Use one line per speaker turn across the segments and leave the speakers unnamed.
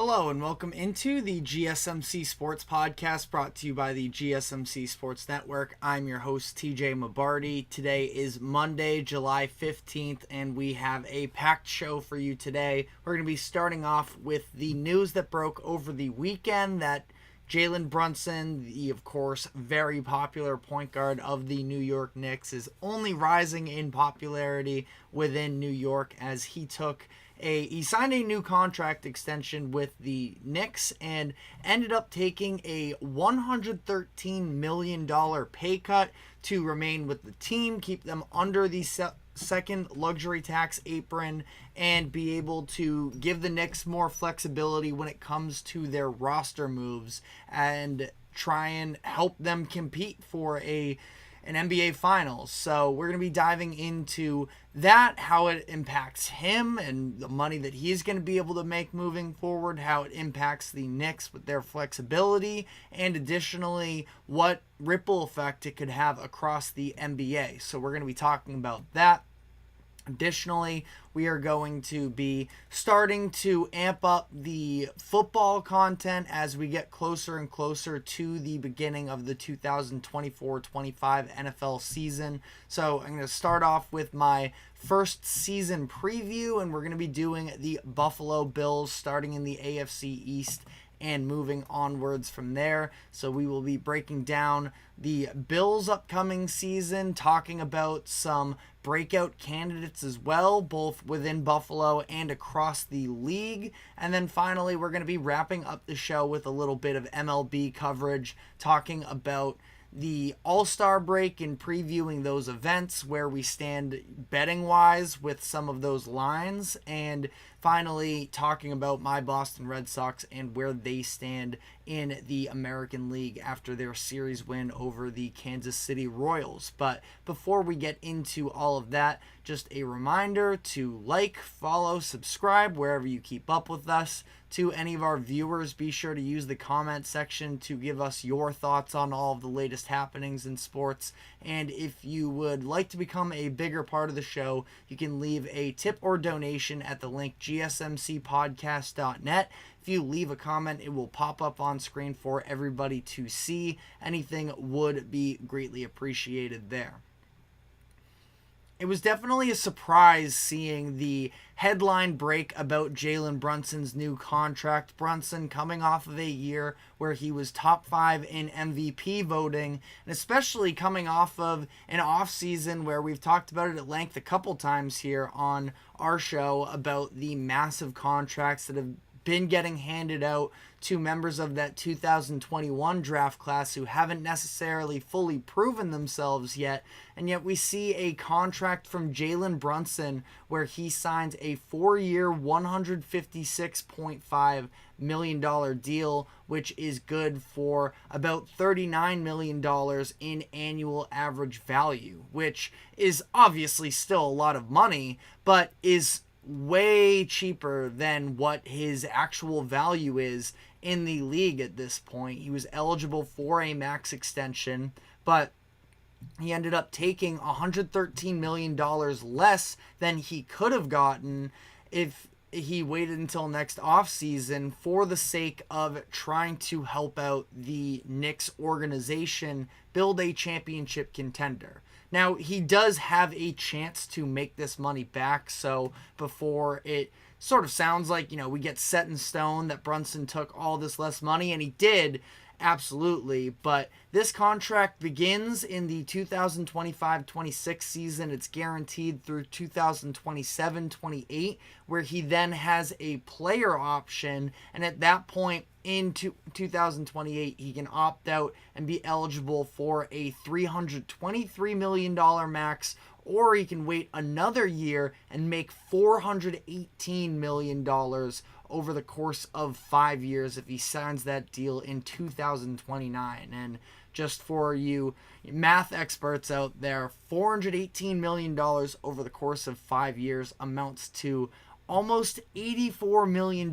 Hello and welcome into the GSMC Sports Podcast brought to you by the GSMC Sports Network. I'm your host, TJ Mabardi. Today is Monday, July 15th, and we have a packed show for you today. We're going to be starting off with the news that broke over the weekend that Jalen Brunson, the, of course, very popular point guard of the New York Knicks, is only rising in popularity within New York as he signed a new contract extension with the Knicks and ended up taking a $113 million pay cut to remain with the team, keep them under the second luxury tax apron, and be able to give the Knicks more flexibility when it comes to their roster moves and try and help them compete for an NBA Finals. So we're going to be diving into that, how it impacts him and the money that he's going to be able to make moving forward, how it impacts the Knicks with their flexibility, and additionally, what ripple effect it could have across the NBA. So we're going to be talking about that. Additionally, we are going to be starting to amp up the football content as we get closer and closer to the beginning of the 2024-25 NFL season. So I'm going to start off with my first season preview, and we're going to be doing the Buffalo Bills starting in the AFC East and moving onwards from there. So we will be breaking down the Bills' upcoming season, talking about some breakout candidates as well, both within Buffalo and across the league. And then finally, we're going to be wrapping up the show with a little bit of MLB coverage, talking about the All-Star break and previewing those events, where we stand betting-wise with some of those lines, and finally talking about my Boston Red Sox and where they stand in the American League after their series win over the Kansas City Royals. But before we get into all of that, just a reminder to like, follow, subscribe wherever you keep up with us. To any of our viewers, be sure to use the comment section to give us your thoughts on all of the latest happenings in sports. And if you would like to become a bigger part of the show, you can leave a tip or donation at the link gsmcpodcast.net. If you leave a comment, it will pop up on screen for everybody to see. Anything would be greatly appreciated there. It was definitely a surprise seeing the headline break about Jalen Brunson's new contract. Brunson coming off of a year where he was top 5 in MVP voting, and especially coming off of an offseason where we've talked about it at length a couple times here on our show about the massive contracts that have been getting handed out to members of that 2021 draft class who haven't necessarily fully proven themselves yet. And yet we see a contract from Jalen Brunson where he signs a 4-year, $156.5 million deal, which is good for about $39 million in annual average value, which is obviously still a lot of money, but is way cheaper than what his actual value is in the league at this point. He was eligible for a max extension, but he ended up taking $113 million less than he could have gotten if he waited until next offseason for the sake of trying to help out the Knicks organization build a championship contender. Now, he does have a chance to make this money back, so before it sort of sounds like, we get set in stone that Brunson took all this less money, and he did, absolutely, but this contract begins in the 2025-26 season. It's guaranteed through 2027-28, where he then has a player option, and at that point in 2028, he can opt out and be eligible for a $323 million max, or he can wait another year and make $418 million over the course of 5 years if he signs that deal in 2029. And just for you math experts out there, $418 million over the course of 5 years amounts to almost $84 million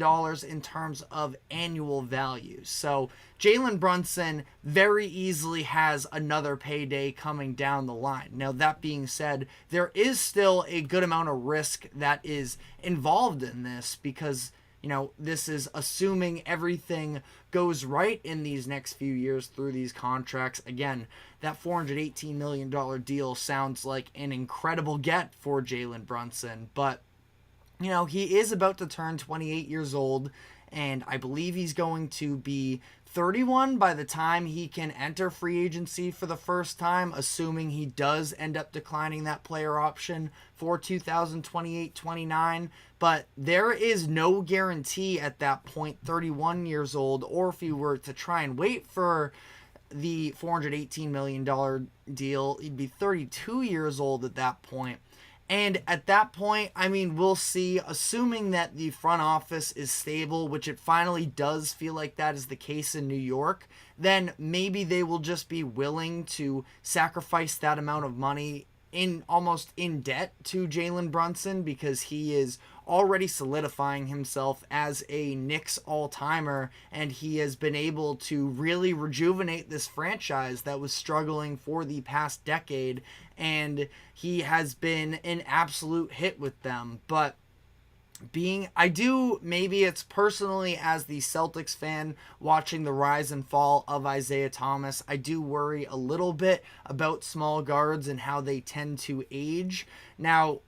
in terms of annual value. So Jalen Brunson very easily has another payday coming down the line. Now, that being said, there is still a good amount of risk that is involved in this because this is assuming everything goes right in these next few years through these contracts. Again, that $418 million deal sounds like an incredible get for Jalen Brunson, but he is about to turn 28 years old, and I believe he's going to be 31 by the time he can enter free agency for the first time, assuming he does end up declining that player option for 2028-29. But there is no guarantee at that point, 31 years old, or if you were to try and wait for the $418 million deal, he'd be 32 years old at that point. And at that point, we'll see, assuming that the front office is stable, which it finally does feel like that is the case in New York, then maybe they will just be willing to sacrifice that amount of money almost in debt to Jalen Brunson, because he is already solidifying himself as a Knicks all-timer, and he has been able to really rejuvenate this franchise that was struggling for the past decade, and he has been an absolute hit with them. But maybe it's personally, as the Celtics fan watching the rise and fall of Isaiah Thomas, I do worry a little bit about small guards and how they tend to age. Now,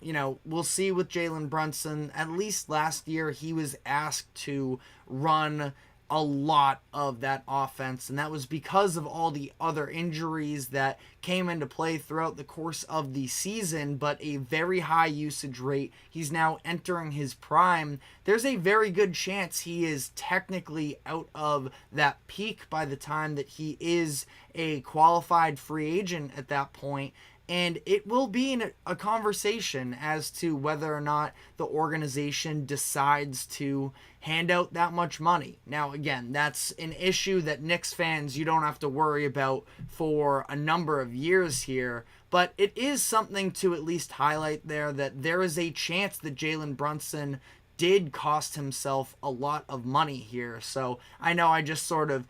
we'll see with Jalen Brunson. At least last year, he was asked to run a lot of that offense, and that was because of all the other injuries that came into play throughout the course of the season, but a very high usage rate. He's now entering his prime. There's a very good chance he is technically out of that peak by the time that he is a qualified free agent at that point. And it will be a conversation as to whether or not the organization decides to hand out that much money. Now, again, that's an issue that Knicks fans, you don't have to worry about for a number of years here. But it is something to at least highlight there, that there is a chance that Jalen Brunson did cost himself a lot of money here. So I know I just sort of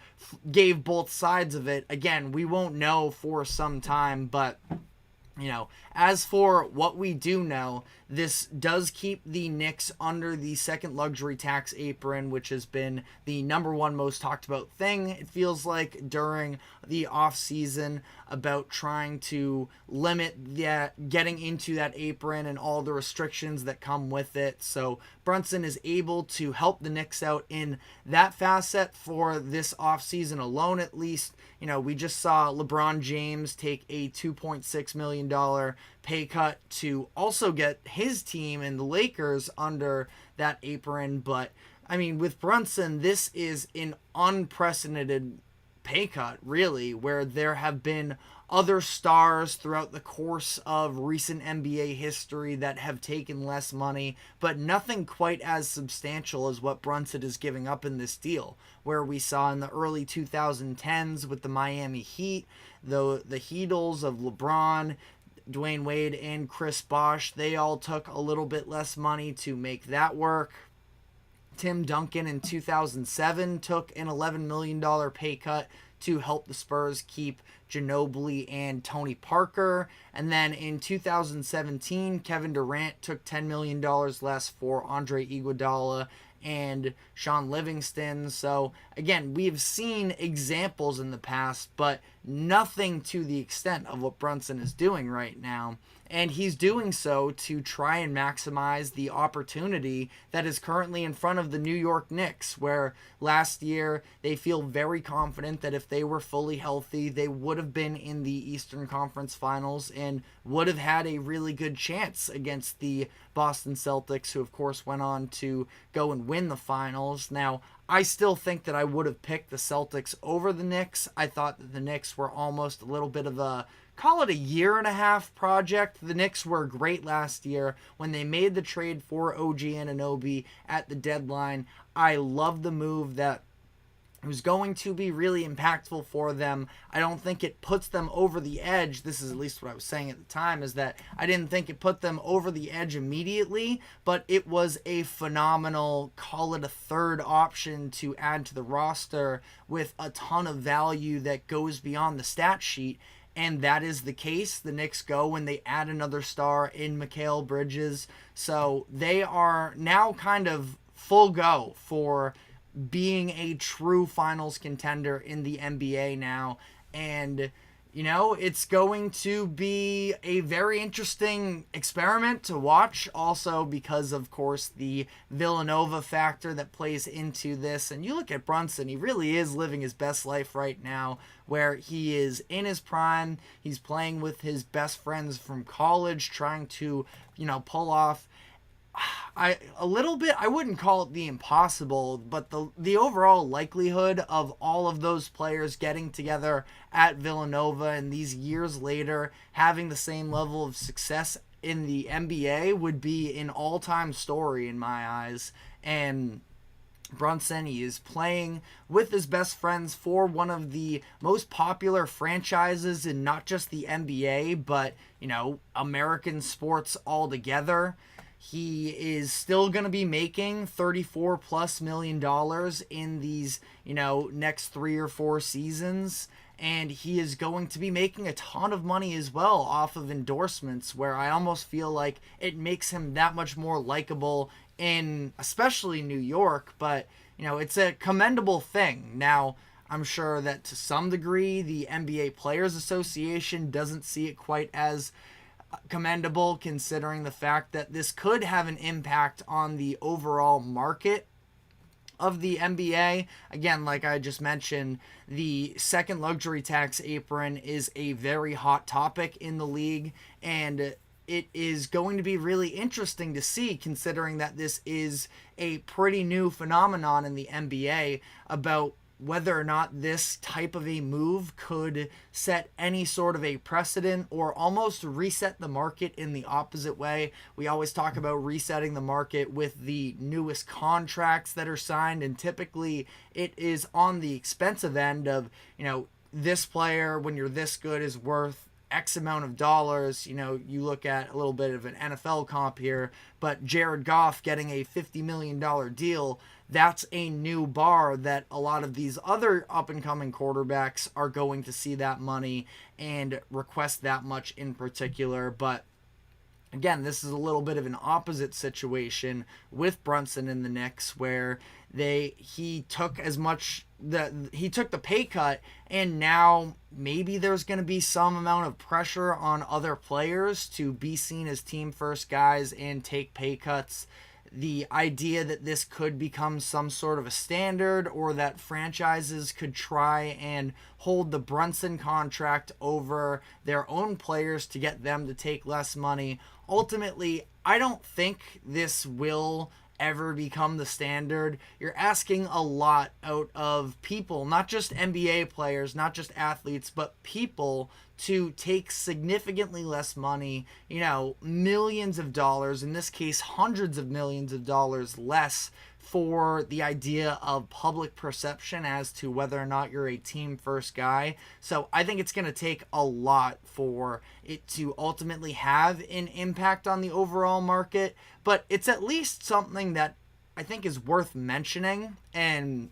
gave both sides of it. Again, we won't know for some time, but as for what we do know, this does keep the Knicks under the second luxury tax apron, which has been the number one most talked about thing, it feels like, during the offseason, about trying to limit getting into that apron and all the restrictions that come with it. So Brunson is able to help the Knicks out in that facet for this offseason alone, at least. We just saw LeBron James take a $2.6 million pay cut to also get his team and the Lakers under that apron. But with Brunson, this is an unprecedented pay cut, really, where there have been other stars throughout the course of recent NBA history that have taken less money, but nothing quite as substantial as what Brunson is giving up in this deal, where we saw in the early 2010s with the Miami Heat, the Heatles of LeBron, Dwayne Wade, and Chris Bosh, they all took a little bit less money to make that work. Tim Duncan in 2007 took an $11 million pay cut to help the Spurs keep Ginobili and Tony Parker. And then in 2017, Kevin Durant took $10 million less for Andre Iguodala and Sean Livingston. So again, we've seen examples in the past, but nothing to the extent of what Brunson is doing right now. And he's doing so to try and maximize the opportunity that is currently in front of the New York Knicks, where last year they feel very confident that if they were fully healthy, they would have been in the Eastern Conference Finals and would have had a really good chance against the Boston Celtics, who of course went on to go and win the finals. Now, I still think that I would have picked the Celtics over the Knicks. I thought that the Knicks were almost a little bit of a, call it a year and a half project. The Knicks were great last year when they made the trade for OG Anunoby at the deadline. I love the move that was going to be really impactful for them. I don't think it puts them over the edge. This is at least what I was saying at the time, is that I didn't think it put them over the edge immediately, but it was a phenomenal, call it a third option to add to the roster with a ton of value that goes beyond the stat sheet. And that is the case. The Knicks go when they add another star in Mikal Bridges. So they are now kind of full go for being a true finals contender in the NBA now. And, it's going to be a very interesting experiment to watch. Also, because, of course, the Villanova factor that plays into this. And you look at Brunson, he really is living his best life right now, where he is in his prime. He's playing with his best friends from college, trying to, pull off I wouldn't call it the impossible, but the overall likelihood of all of those players getting together at Villanova and these years later having the same level of success in the NBA would be an all-time story in my eyes. And Brunson, he is playing with his best friends for one of the most popular franchises in not just the NBA, but, American sports altogether. He is still going to be making $34 plus million in these, next 3 or 4 seasons. And he is going to be making a ton of money as well off of endorsements, where I almost feel like it makes him that much more likable in especially New York. But, it's a commendable thing. Now, I'm sure that to some degree the NBA Players Association doesn't see it quite as commendable, considering the fact that this could have an impact on the overall market of the NBA. Again, like I just mentioned, the second luxury tax apron is a very hot topic in the league, and it is going to be really interesting to see, considering that this is a pretty new phenomenon in the NBA, about whether or not this type of a move could set any sort of a precedent or almost reset the market in the opposite way. We always talk about resetting the market with the newest contracts that are signed, and typically it is on the expensive end of, this player, when you're this good, is worth X amount of dollars. You look at a little bit of an NFL comp here, but Jared Goff getting a $50 million deal, that's a new bar that a lot of these other up-and-coming quarterbacks are going to see that money and request that much in particular. But again, this is a little bit of an opposite situation with Brunson in the Knicks, where he took the pay cut, and now maybe there's going to be some amount of pressure on other players to be seen as team first guys and take pay cuts. The idea that this could become some sort of a standard, or that franchises could try and hold the Brunson contract over their own players to get them to take less money. Ultimately, I don't think this will ever become the standard. You're asking a lot out of people, not just NBA players, not just athletes, but people, to take significantly less money, millions of dollars, in this case hundreds of millions of dollars less, for the idea of public perception as to whether or not you're a team first guy. So I think it's going to take a lot for it to ultimately have an impact on the overall market, but it's at least something that I think is worth mentioning. And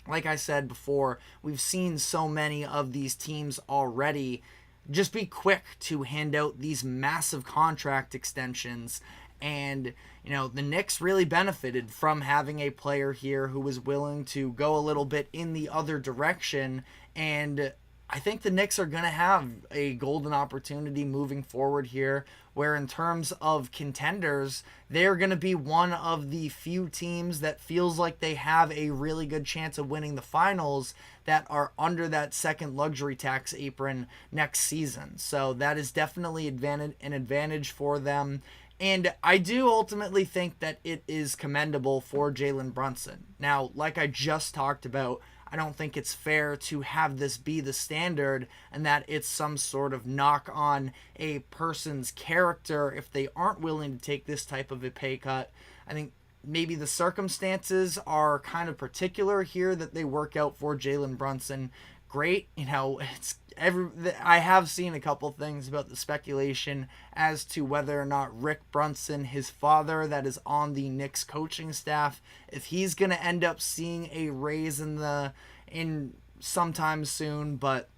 like I said before, we've seen so many of these teams already just be quick to hand out these massive contract extensions. And, the Knicks really benefited from having a player here who was willing to go a little bit in the other direction. And I think the Knicks are going to have a golden opportunity moving forward here, where in terms of contenders, they're going to be one of the few teams that feels like they have a really good chance of winning the finals that are under that second luxury tax apron next season. So that is definitely an advantage for them. And I do ultimately think that it is commendable for Jalen Brunson. Now, like I just talked about, I don't think it's fair to have this be the standard and that it's some sort of knock on a person's character if they aren't willing to take this type of a pay cut. I think maybe the circumstances are kind of particular here that they work out for Jalen Brunson. Great, I have seen a couple things about the speculation as to whether or not Rick Brunson, his father, that is on the Knicks coaching staff, if he's going to end up seeing a raise in sometime soon. But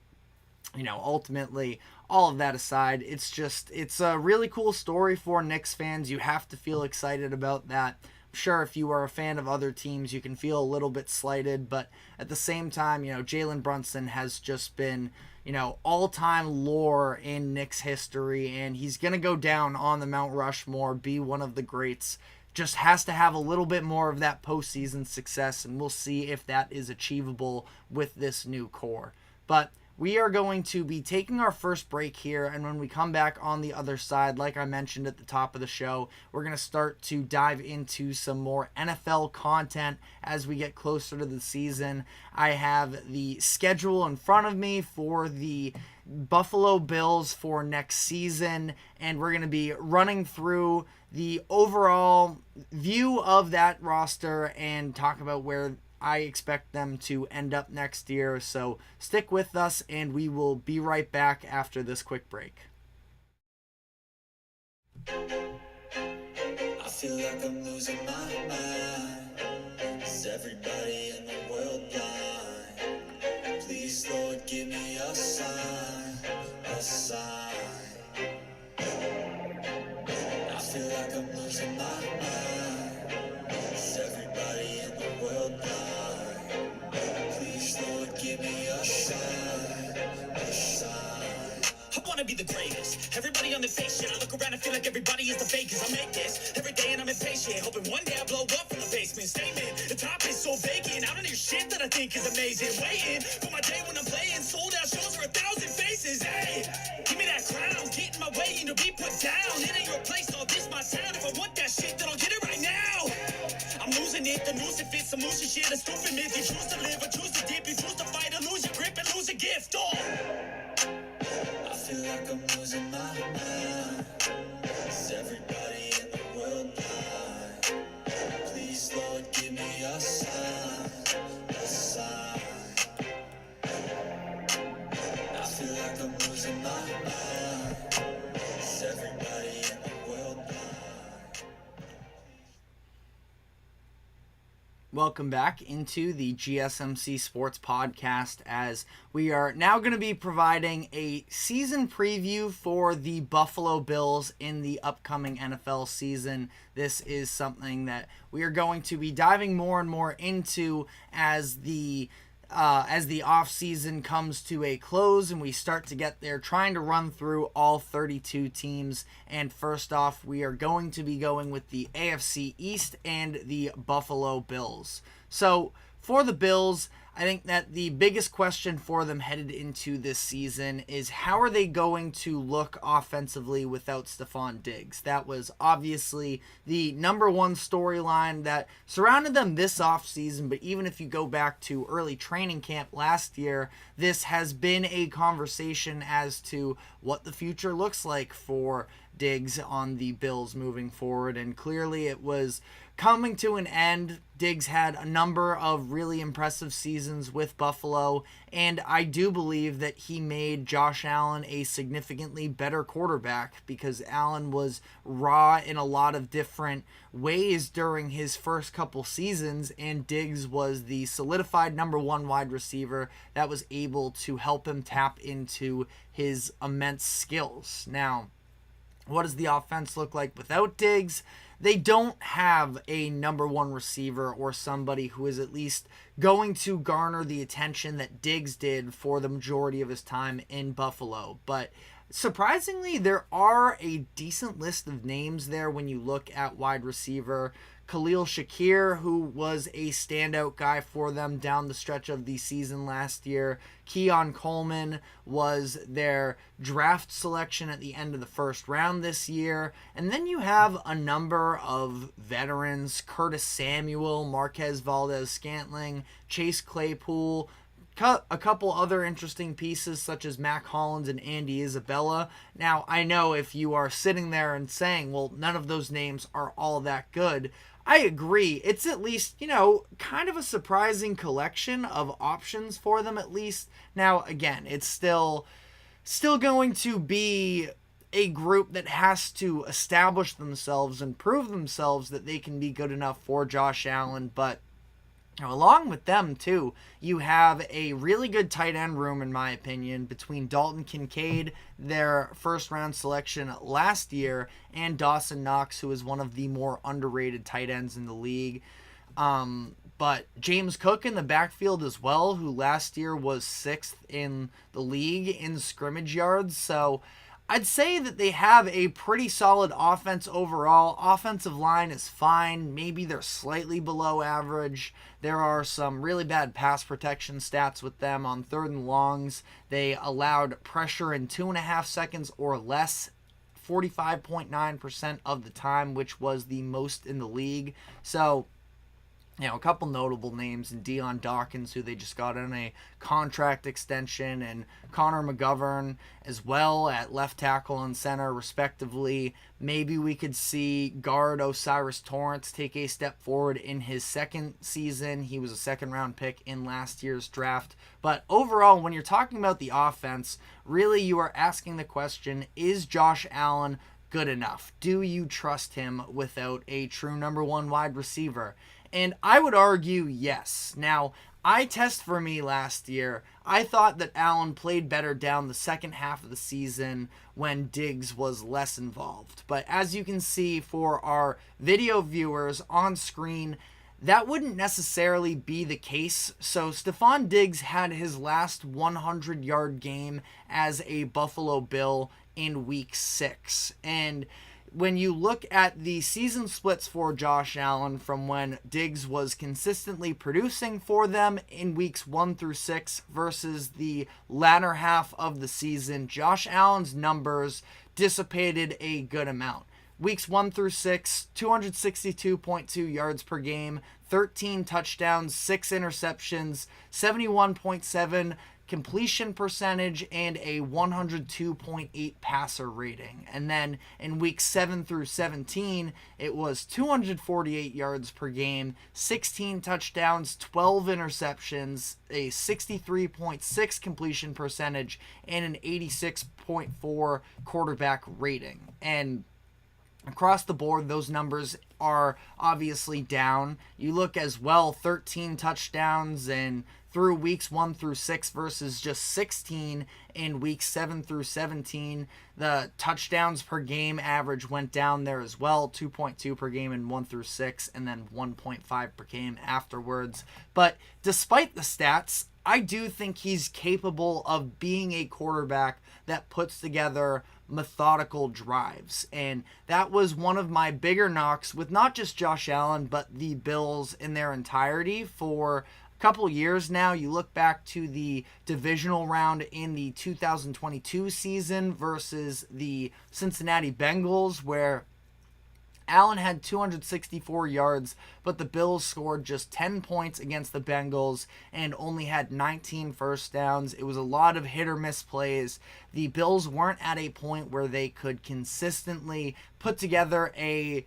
ultimately, all of that aside, it's a really cool story for Knicks fans. You have to feel excited about that. sure if you are a fan of other teams, you can feel a little bit slighted, but at the same time, Jalen Brunson has just been, all-time lore in Knicks history, and he's going to go down on the Mount Rushmore, be one of the greats. Just has to have a little bit more of that postseason success, and we'll see if that is achievable with this new core. But we are going to be taking our first break here, and when we come back on the other side, like I mentioned at the top of the show, we're going to start to dive into some more NFL content as we get closer to the season. I have the schedule in front of me for the Buffalo Bills for next season, and we're going to be running through the overall view of that roster and talk about where I expect them to end up next year. So stick with us, and we will be right back after this quick break.
I feel like I'm losing my mind. Is everybody in the world blind? Please, Lord, give me a sign, a sign. I feel like I'm losing my mind. Is everybody in the world blind? Please, Lord, give me a sign, a sign. I wanna be the greatest. Everybody on the fake shit. I look around and feel like everybody is the fakest. I make this every day and I'm impatient, hoping one day I blow up from the basement. Statement, the top is so vacant. I don't hear shit that I think is amazing. Waiting for my day when I'm playing. Sold out shows for 1,000 faces. Hey, give me that crown. Get in my way and to be put down. It ain't your place, all this my sound. If I want that shit, then I'll get it right now. I'm losing it, the noose it fits. I'm losing shit, a stupid myth. You choose to live or choose to dip. You choose to fight or lose your grip and lose a gift. Oh, I feel like I'm losing my mind. Is everybody in the world blind? Please, Lord, give me a sign, a sign. I feel like I'm losing my mind. Is everybody in the world blind?
Welcome back into the GSMC Sports Podcast, as we are now going to be providing a season preview for the Buffalo Bills in the upcoming NFL season. This is something that we are going to be diving more and more into as the off season comes to a close and we start to get there, trying to run through all 32 teams. And first off, we are going to be going with the AFC East and the Buffalo Bills. So for the Bills, I think that the biggest question for them headed into this season is how are they going to look offensively without Stefon Diggs? That was obviously the number one storyline that surrounded them this offseason, but even if you go back to early training camp last year, this has been a conversation as to what the future looks like for Diggs on the Bills moving forward, and clearly it was coming to an end. Diggs had a number of really impressive seasons with Buffalo, and I do believe that he made Josh Allen a significantly better quarterback because Allen was raw in a lot of different ways during his first couple seasons, and Diggs was the solidified number one wide receiver that was able to help him tap into his immense skills. Now, what does the offense look like without Diggs? They don't have a number one receiver or somebody who is at least going to garner the attention that Diggs did for the majority of his time in Buffalo. But surprisingly, there are a decent list of names there when you look at wide receiver. Khalil Shakir, who was a standout guy for them down the stretch of the season last year. Keon Coleman was their draft selection at the end of the first round this year. And then you have a number of veterans: Curtis Samuel, Marquez Valdez-Scantling, Chase Claypool, a couple other interesting pieces such as Mac Hollins and Andy Isabella. Now, I know if you are sitting there and saying, well, none of those names are all that good, I agree. It's at least, kind of a surprising collection of options for them at least. Now, again, it's still going to be a group that has to establish themselves and prove themselves that they can be good enough for Josh Allen, but Now, along with them, too, you have a really good tight end room, in my opinion, between Dalton Kincaid, their first round selection last year, and Dawson Knox, who is one of the more underrated tight ends in the league. But James Cook in the backfield as well, who last year was 6th in the league in scrimmage yards. So I'd say that they have a pretty solid offense overall. Offensive line is fine. Maybe they're slightly below average. There are some really bad pass protection stats with them on 3rd and longs. They allowed pressure in 2.5 seconds or less 45.9% of the time, which was the most in the league. So, a couple notable names in Deion Dawkins, who they just got on a contract extension, and Connor McGovern as well at left tackle and center, respectively. Maybe we could see guard Osiris Torrance take a step forward in his second season. He was a second-round pick in last year's draft. But overall, when you're talking about the offense, really you are asking the question, is Josh Allen good enough? Do you trust him without a true number one wide receiver? And I would argue yes. Now, eye test for me last year, I thought that Allen played better down the second half of the season when Diggs was less involved. But as you can see for our video viewers on screen, that wouldn't necessarily be the case. So Stefon Diggs had his last 100-yard game as a Buffalo Bill in week 6. And when you look at the season splits for Josh Allen from when Diggs was consistently producing for them in weeks 1 through 6 versus the latter half of the season, Josh Allen's numbers dissipated a good amount. Weeks 1 through 6, 262.2 yards per game, 13 touchdowns, 6 interceptions, 71.7 completion percentage, and a 102.8 passer rating. And then in weeks 7 through 17, it was 248 yards per game, 16 touchdowns, 12 interceptions, a 63.6 completion percentage, and an 86.4 quarterback rating. And across the board, those numbers are obviously down. You look as well, 13 touchdowns and through weeks 1 through 6 versus just 16 in weeks 7 through 17. The touchdowns per game average went down there as well, 2.2 per game in 1 through 6, and then 1.5 per game afterwards. But despite the stats, I do think he's capable of being a quarterback that puts together methodical drives. And that was one of my bigger knocks with not just Josh Allen, but the Bills in their entirety for couple years now. You look back to the divisional round in the 2022 season versus the Cincinnati Bengals, where Allen had 264 yards, but the Bills scored just 10 points against the Bengals and only had 19 first downs. It was a lot of hit or miss plays. The Bills weren't at a point where they could consistently put together a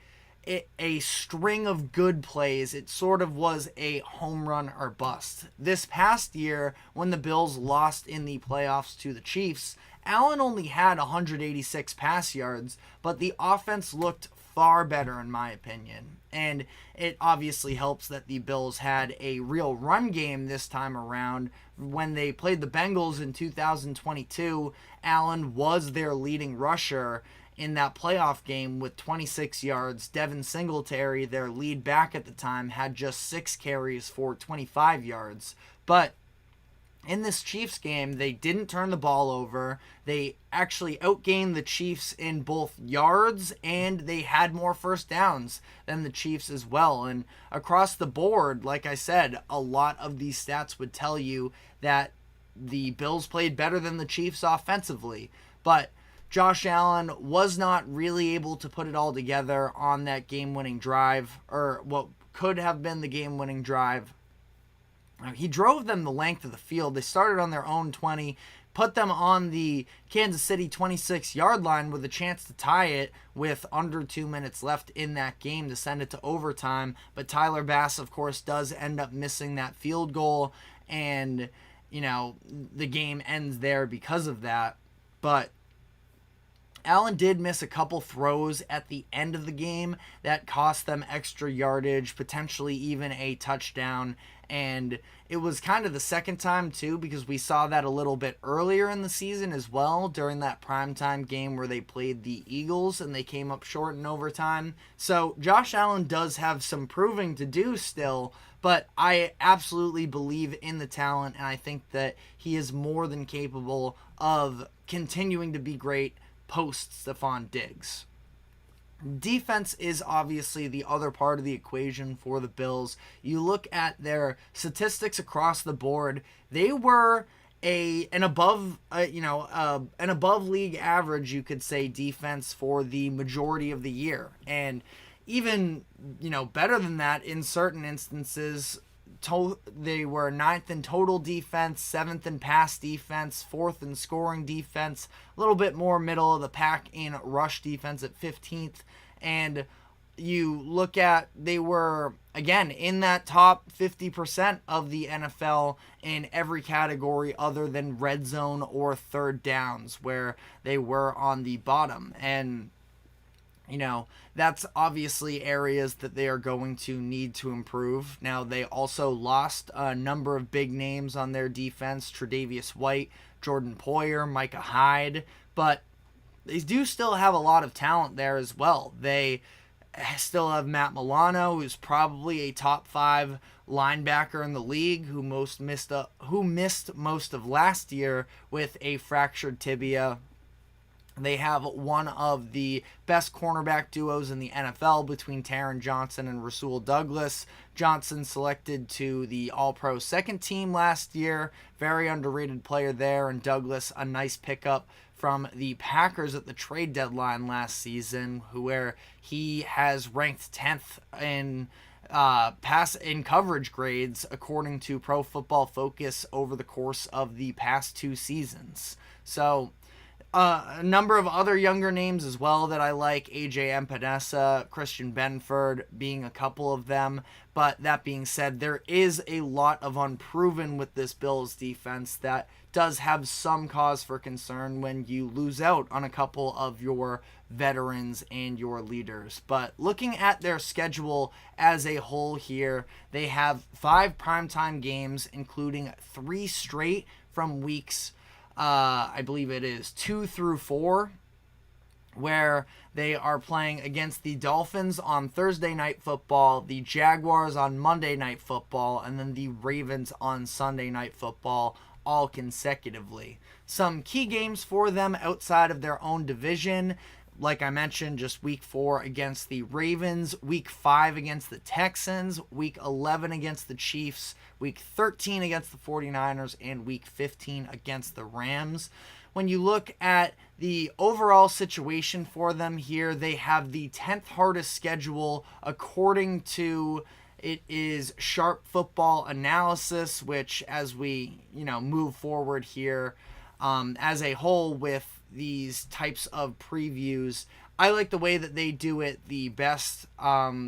string of good plays. It sort of was a home run or bust. This past year, when the Bills lost in the playoffs to the Chiefs, Allen only had 186 pass yards, but the offense looked far better in my opinion. And it obviously helps that the Bills had a real run game this time around. When they played the Bengals in 2022, Allen was their leading rusher in that playoff game with 26 yards. Devin Singletary, their lead back at the time, had just 6 carries for 25 yards. But in this Chiefs game, they didn't turn the ball over. They actually outgained the Chiefs in both yards, and they had more first downs than the Chiefs as well. And across the board, like I said, a lot of these stats would tell you that the Bills played better than the Chiefs offensively. But Josh Allen was not really able to put it all together on that game-winning drive, or what could have been the game-winning drive. He drove them the length of the field. They started on their own 20, put them on the Kansas City 26-yard line with a chance to tie it with under 2 minutes left in that game to send it to overtime. But Tyler Bass, of course, does end up missing that field goal, and, the game ends there because of that. But Allen did miss a couple throws at the end of the game that cost them extra yardage, potentially even a touchdown. And it was kind of the second time, too, because we saw that a little bit earlier in the season as well during that primetime game where they played the Eagles and they came up short in overtime. So Josh Allen does have some proving to do still, but I absolutely believe in the talent, and I think that he is more than capable of continuing to be great post Stefon Diggs. Defense is obviously the other part of the equation for the Bills. You look at their statistics across the board; they were an above an above league average, you could say, defense for the majority of the year, and even better than that in certain instances. They were ninth in total defense, seventh in pass defense, fourth in scoring defense, a little bit more middle of the pack in rush defense at 15th. And you look at, they were, again, in that top 50% of the NFL in every category other than red zone or third downs, where they were on the bottom. And that's obviously areas that they are going to need to improve. Now, they also lost a number of big names on their defense: Tre'Davious White, Jordan Poyer, Micah Hyde, but they do still have a lot of talent there as well. They still have Matt Milano, who's probably a top 5 linebacker in the league, who missed most of last year with a fractured tibia. They have one of the best cornerback duos in the NFL between Taron Johnson and Rasul Douglas. Johnson selected to the All-Pro second team last year. Very underrated player there. And Douglas, a nice pickup from the Packers at the trade deadline last season, where he has ranked 10th in pass in coverage grades according to Pro Football Focus over the course of the past 2 seasons. So a number of other younger names as well that I like: AJ Epinesa, Christian Benford being a couple of them. But that being said, there is a lot of unproven with this Bills defense that does have some cause for concern when you lose out on a couple of your veterans and your leaders. But looking at their schedule as a whole here, they have 5 primetime games, including 3 straight from weeks I believe it is 2 through 4, where they are playing against the Dolphins on Thursday Night Football, the Jaguars on Monday Night Football, and then the Ravens on Sunday Night Football, all consecutively. Some key games for them outside of their own division: like I mentioned, just week 4 against the Ravens, week 5 against the Texans, week 11 against the Chiefs, week 13 against the 49ers, and week 15 against the Rams. When you look at the overall situation for them here, they have the 10th hardest schedule according to it is Sharp Football Analysis, which as we move forward here as a whole with these types of previews, I like the way that they do it the best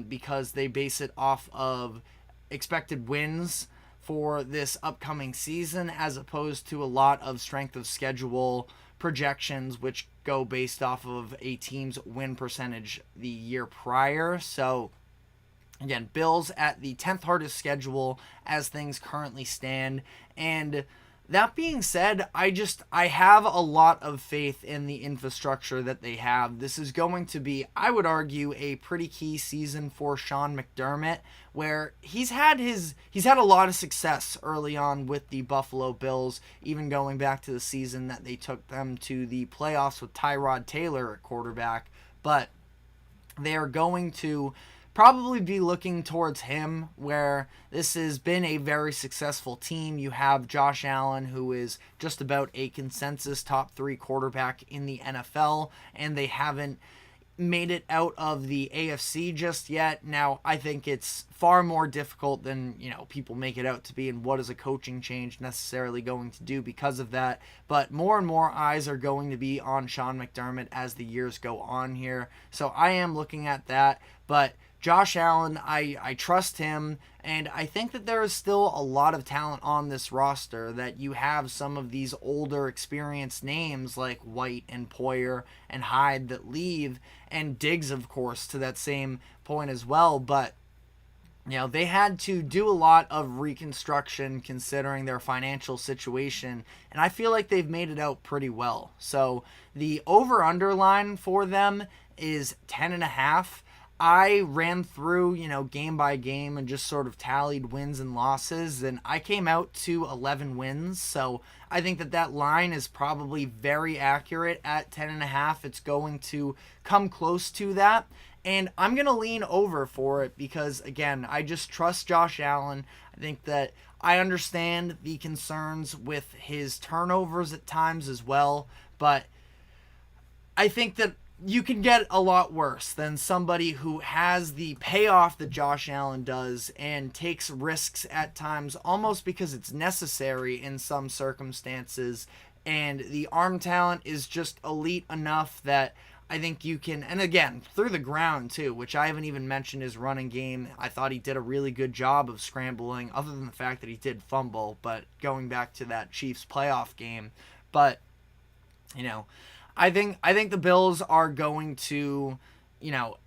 because they base it off of expected wins for this upcoming season, as opposed to a lot of strength of schedule projections, which go based off of a team's win percentage the year prior. So again, Bills at the 10th hardest schedule as things currently stand. And that being said, I have a lot of faith in the infrastructure that they have. This is going to be, I would argue, a pretty key season for Sean McDermott, where he's had a lot of success early on with the Buffalo Bills, even going back to the season that they took them to the playoffs with Tyrod Taylor at quarterback. But they are going to probably be looking towards him, where this has been a very successful team. You have Josh Allen, who is just about a consensus top 3 quarterback in the NFL, and they haven't made it out of the AFC just yet. Now, I think it's far more difficult than people make it out to be, and what is a coaching change necessarily going to do because of that. But more and more eyes are going to be on Sean McDermott as the years go on here. So I am looking at that. But Josh Allen, I trust him, and I think that there is still a lot of talent on this roster, that you have some of these older, experienced names like White and Poyer and Hyde that leave, and Diggs, of course, to that same point as well. But they had to do a lot of reconstruction considering their financial situation, and I feel like they've made it out pretty well. So the over-under line for them is 10.5. I ran through, game by game and just sort of tallied wins and losses, and I came out to 11 wins. So I think that line is probably very accurate at 10.5. It's going to come close to that. And I'm going to lean over for it because, again, I just trust Josh Allen. I think that I understand the concerns with his turnovers at times as well, but I think that you can get a lot worse than somebody who has the payoff that Josh Allen does and takes risks at times almost because it's necessary in some circumstances. And the arm talent is just elite enough that I think you can, and again, through the ground too, which I haven't even mentioned his running game. I thought he did a really good job of scrambling, other than the fact that he did fumble, but going back to that Chiefs playoff game. But, I think the Bills are going to,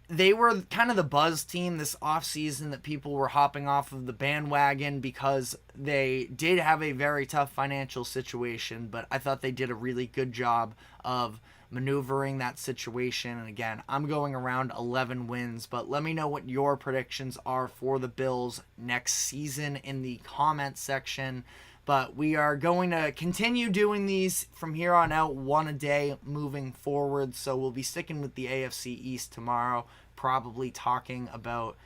they were kind of the buzz team this offseason that people were hopping off of the bandwagon because they did have a very tough financial situation, but I thought they did a really good job of maneuvering that situation. And again, I'm going around 11 wins, but let me know what your predictions are for the Bills next season in the comment section. But we are going to continue doing these from here on out, one a day moving forward. So we'll be sticking with the AFC East tomorrow, probably talking about,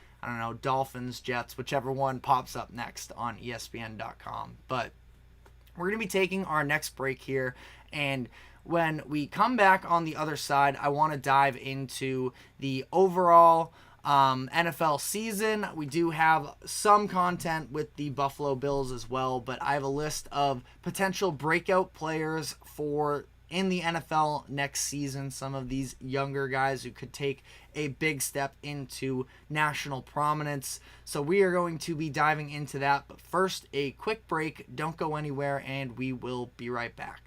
Dolphins, Jets, whichever one pops up next on ESPN.com. But we're going to be taking our next break here, and when we come back on the other side, I want to dive into the overall NFL season. We do have some content with the Buffalo Bills as well, but I have a list of potential breakout players in the NFL next season. Some of these younger guys who could take a big step into national prominence. So we are going to be diving into that. But first, a quick break. Don't go anywhere, and we will be right back.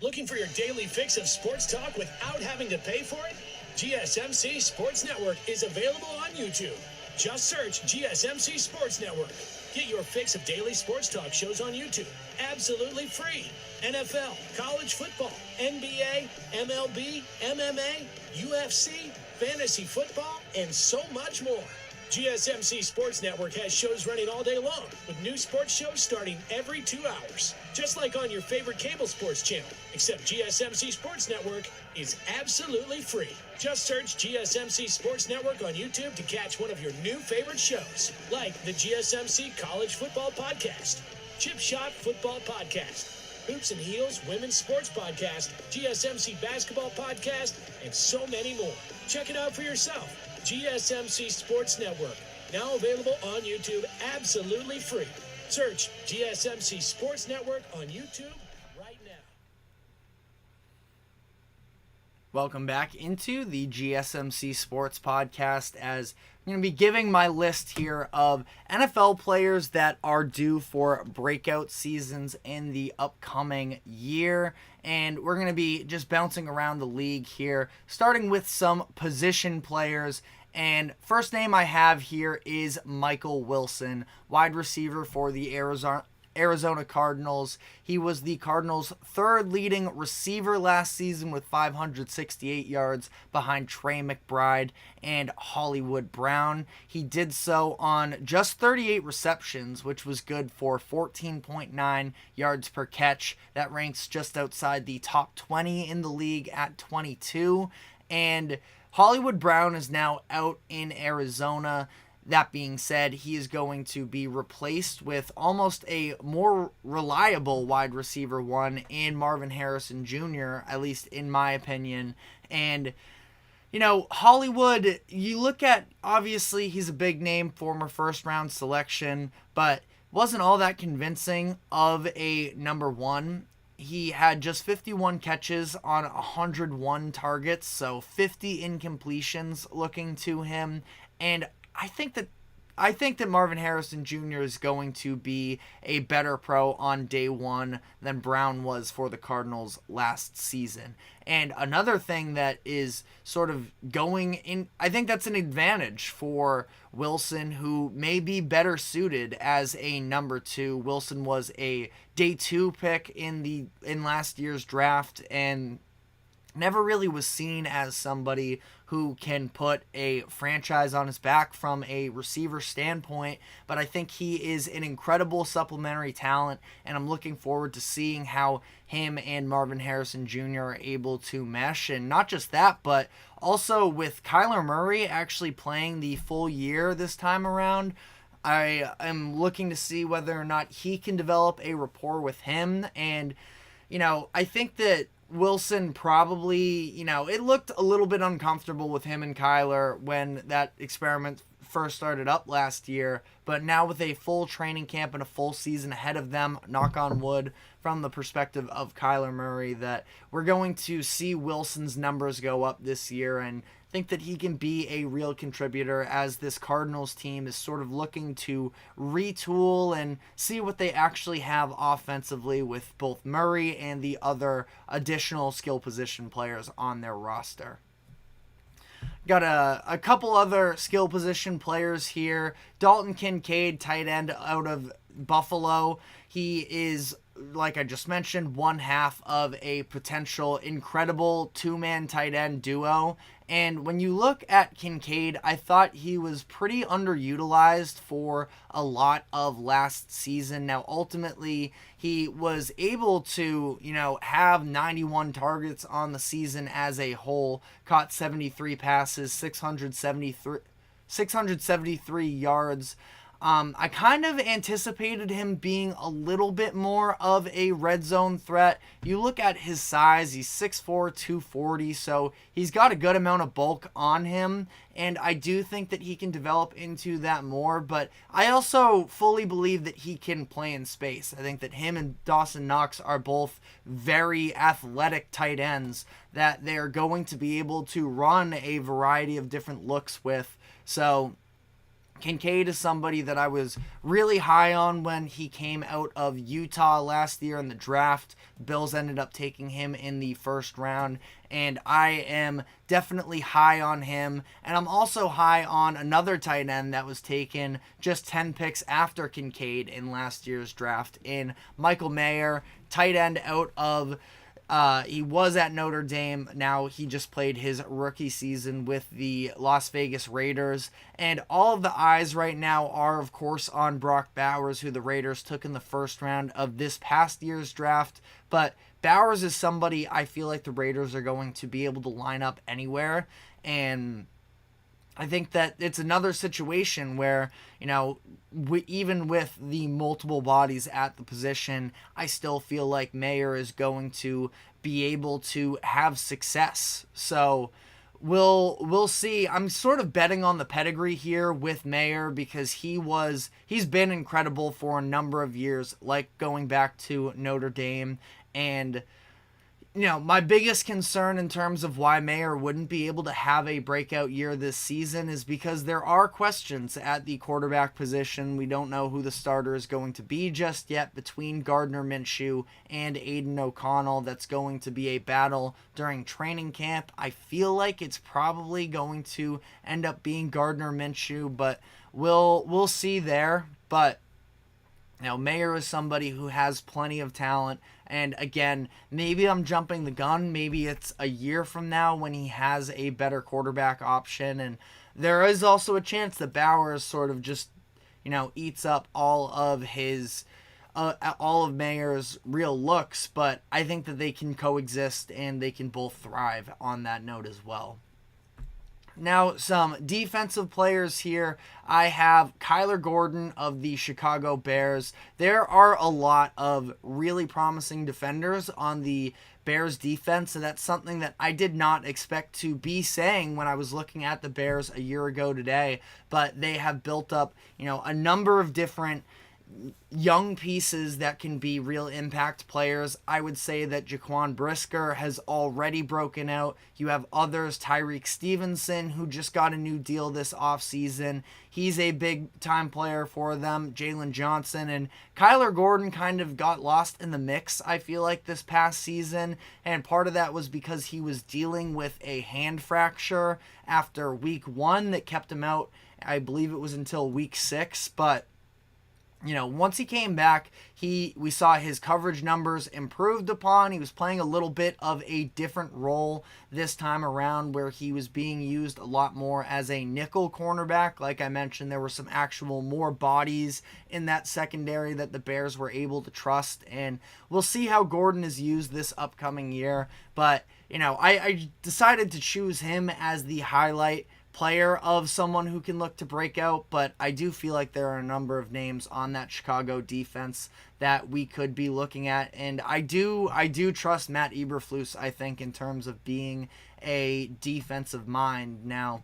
Looking for your daily fix of sports talk without having to pay for it? GSMC Sports Network is available on YouTube. Just search GSMC Sports Network. Get your fix of daily sports talk shows on YouTube, absolutely free. NFL, college football, NBA, MLB, MMA, UFC, fantasy football, and so much more. GSMC Sports Network has shows running all day long, with new sports shows starting every 2 hours. Just like on your favorite cable sports channel, except GSMC Sports Network is absolutely free. Just search GSMC Sports Network on YouTube to catch one of your new favorite shows, like the GSMC College Football Podcast, Chip Shot Football Podcast, Hoops and Heels Women's Sports Podcast, GSMC Basketball Podcast, and so many more. Check it out for yourself. GSMC Sports Network, now available on YouTube absolutely free. Search GSMC Sports Network on YouTube right now.
Welcome back into the GSMC Sports Podcast, as I'm going to be giving my list here of NFL players that are due for breakout seasons in the upcoming year. And we're going to be just bouncing around the league here, starting with some position players. And first name I have here is Michael Wilson, wide receiver for the Arizona Cardinals. He was the Cardinals' third leading receiver last season with 568 yards behind Trey McBride and Hollywood Brown. He did so on just 38 receptions, which was good for 14.9 yards per catch. That ranks just outside the top 20 in the league at 22. And Hollywood Brown is now out in Arizona. That being said, he is going to be replaced with almost a more reliable wide receiver one in Marvin Harrison Jr., at least in my opinion. And, Hollywood, you look at, obviously, he's a big name, former first-round selection, but wasn't all that convincing of a number one. he had just 51 catches on 101 targets, so 50 incompletions looking to him. And I think that Marvin Harrison Jr. is going to be a better pro on day one than Brown was for the Cardinals last season. And another thing that is sort of going in, I think that's an advantage for Wilson, who may be better suited as a number two. Wilson was a day two pick in last year's draft, and never really was seen as somebody who can put a franchise on his back from a receiver standpoint, but I think he is an incredible supplementary talent, and I'm looking forward to seeing how him and Marvin Harrison Jr. are able to mesh. And not just that, but also with Kyler Murray actually playing the full year this time around, I am looking to see whether or not he can develop a rapport with him. And, I think that Wilson probably, it looked a little bit uncomfortable with him and Kyler when that experiment first started up last year, but now with a full training camp and a full season ahead of them, knock on wood, from the perspective of Kyler Murray, that we're going to see Wilson's numbers go up this year, and think that he can be a real contributor as this Cardinals team is sort of looking to retool and see what they actually have offensively with both Murray and the other additional skill position players on their roster. Got a couple other skill position players here. Dalton Kincaid, tight end out of Buffalo. He is, like I just mentioned, one half of a potential incredible two-man tight end duo. And when you look at Kincaid, I thought he was pretty underutilized for a lot of last season. Now, ultimately, he was able to, have 91 targets on the season as a whole, caught 73 passes, 673 yards. I kind of anticipated him being a little bit more of a red zone threat. You look at his size, he's 6'4", 240, so he's got a good amount of bulk on him, and I do think that he can develop into that more, but I also fully believe that he can play in space. I think that him and Dawson Knox are both very athletic tight ends that they're going to be able to run a variety of different looks with, so Kincaid is somebody that I was really high on when he came out of Utah last year in the draft. Bills ended up taking him in the first round, and I am definitely high on him. And I'm also high on another tight end that was taken just 10 picks after Kincaid in last year's draft, in Michael Mayer, tight end out of he was at Notre Dame. Now he just played his rookie season with the Las Vegas Raiders. And all of the eyes right now are, of course, on Brock Bowers, who the Raiders took in the first round of this past year's draft. But Bowers is somebody I feel like the Raiders are going to be able to line up anywhere. And I think that it's another situation where, even with the multiple bodies at the position, I still feel like Mayer is going to be able to have success. So we'll see. I'm sort of betting on the pedigree here with Mayer because he's been incredible for a number of years, like going back to Notre Dame. And my biggest concern in terms of why Mayer wouldn't be able to have a breakout year this season is because there are questions at the quarterback position. We don't know who the starter is going to be just yet between Gardner Minshew and Aiden O'Connell. That's going to be a battle during training camp. I feel like it's probably going to end up being Gardner Minshew, but we'll see there. But Mayer is somebody who has plenty of talent. And again, maybe I'm jumping the gun. Maybe it's a year from now when he has a better quarterback option. And there is also a chance that Bowers sort of just, eats up all of Mayer's real looks. But I think that they can coexist and they can both thrive on that note as well. Now, some defensive players here. I have Kyler Gordon of the Chicago Bears. There are a lot of really promising defenders on the Bears defense, and that's something that I did not expect to be saying when I was looking at the Bears a year ago today. But they have built up, a number of different young pieces that can be real impact players. I would say that Jaquan Brisker has already broken out. You have others, Tyreek Stevenson, who just got a new deal this offseason. He's a big-time player for them. Jalen Johnson and Kyler Gordon kind of got lost in the mix, I feel like, this past season. And part of that was because he was dealing with a hand fracture after week 1 that kept him out. I believe it was until week 6, but once he came back, we saw his coverage numbers improved upon. He was playing a little bit of a different role this time around, where he was being used a lot more as a nickel cornerback. Like I mentioned, there were some actual more bodies in that secondary that the Bears were able to trust, and we'll see how Gordon is used this upcoming year. But, I decided to choose him as the highlight player of someone who can look to break out, but I do feel like there are a number of names on that Chicago defense that we could be looking at, and I do trust Matt Eberflus, I think, in terms of being a defensive mind. Now,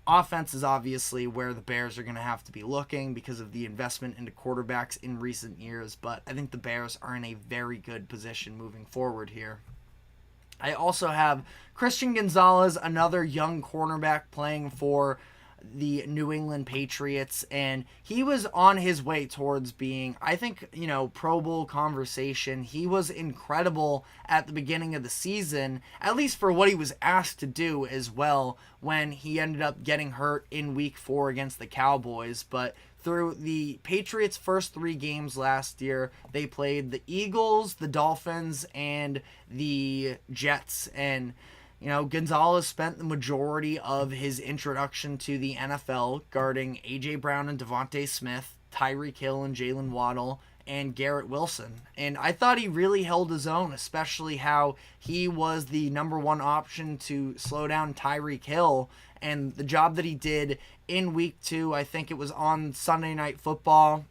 offense is obviously where the Bears are going to have to be looking because of the investment into quarterbacks in recent years, but I think the Bears are in a very good position moving forward here. I also have Christian Gonzalez, another young cornerback playing for the New England Patriots, and he was on his way towards being, I think, Pro Bowl conversation. He was incredible at the beginning of the season, at least for what he was asked to do as well, when he ended up getting hurt in week 4 against the Cowboys. But through the Patriots' first 3 games last year, they played the Eagles, the Dolphins, and the Jets. And, Gonzalez spent the majority of his introduction to the NFL guarding A.J. Brown and Devontae Smith, Tyreek Hill and Jalen Waddle, and Garrett Wilson. And I thought he really held his own, especially how he was the number 1 option to slow down Tyreek Hill. And the job that he did in week 2, I think it was on Sunday Night Football,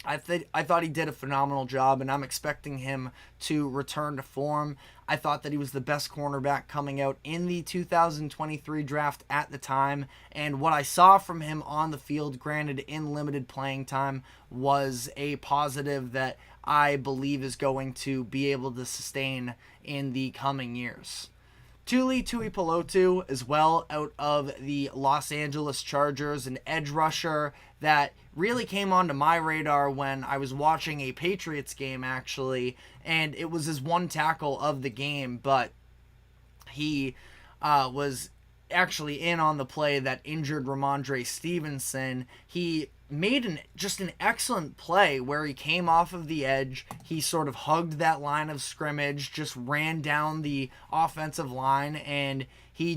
I thought he did a phenomenal job, and I'm expecting him to return to form. I thought that he was the best cornerback coming out in the 2023 draft at the time, and what I saw from him on the field, granted in limited playing time, was a positive that I believe is going to be able to sustain in the coming years. Tuli Tuipulotu as well, out of the Los Angeles Chargers, an edge rusher that really came onto my radar when I was watching a Patriots game, actually, and it was his 1 tackle of the game, but he was actually in on the play that injured Ramondre Stevenson. He made just an excellent play where he came off of the edge. He sort of hugged that line of scrimmage, just ran down the offensive line, and he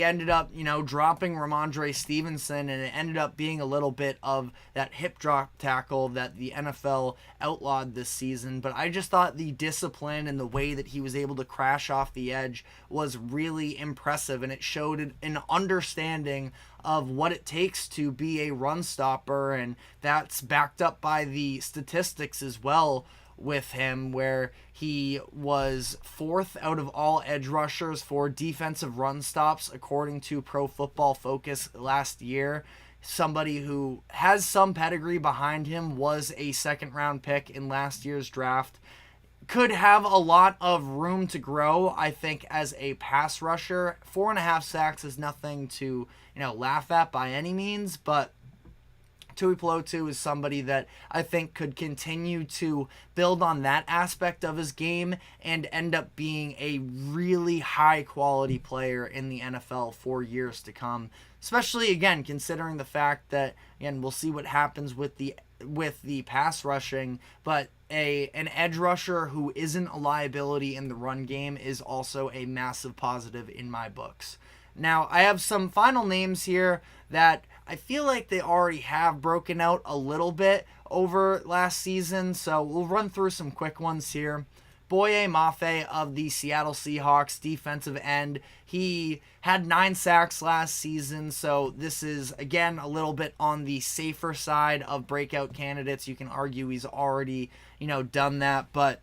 ended up, dropping Ramondre Stevenson, and it ended up being a little bit of that hip drop tackle that the NFL outlawed this season. But I just thought the discipline and the way that he was able to crash off the edge was really impressive, and it showed an understanding of what it takes to be a run stopper, and that's backed up by the statistics as well with him, where he was 4th out of all edge rushers for defensive run stops according to Pro Football Focus last year. Somebody who has some pedigree behind him, was a 2nd-round pick in last year's draft. Could have a lot of room to grow, I think, as a pass rusher. 4.5 sacks is nothing to, laugh at by any means, but Tuipulotu is somebody that I think could continue to build on that aspect of his game and end up being a really high quality player in the NFL for years to come. Especially, again, considering the fact that, again, we'll see what happens with the pass rushing, but an edge rusher who isn't a liability in the run game is also a massive positive in my books. Now, I have some final names here that I feel like they already have broken out a little bit over last season, so we'll run through some quick ones here. Boye Mafe of the Seattle Seahawks, defensive end. He had 9 sacks last season, so this is, again, a little bit on the safer side of breakout candidates. You can argue he's already, done that, but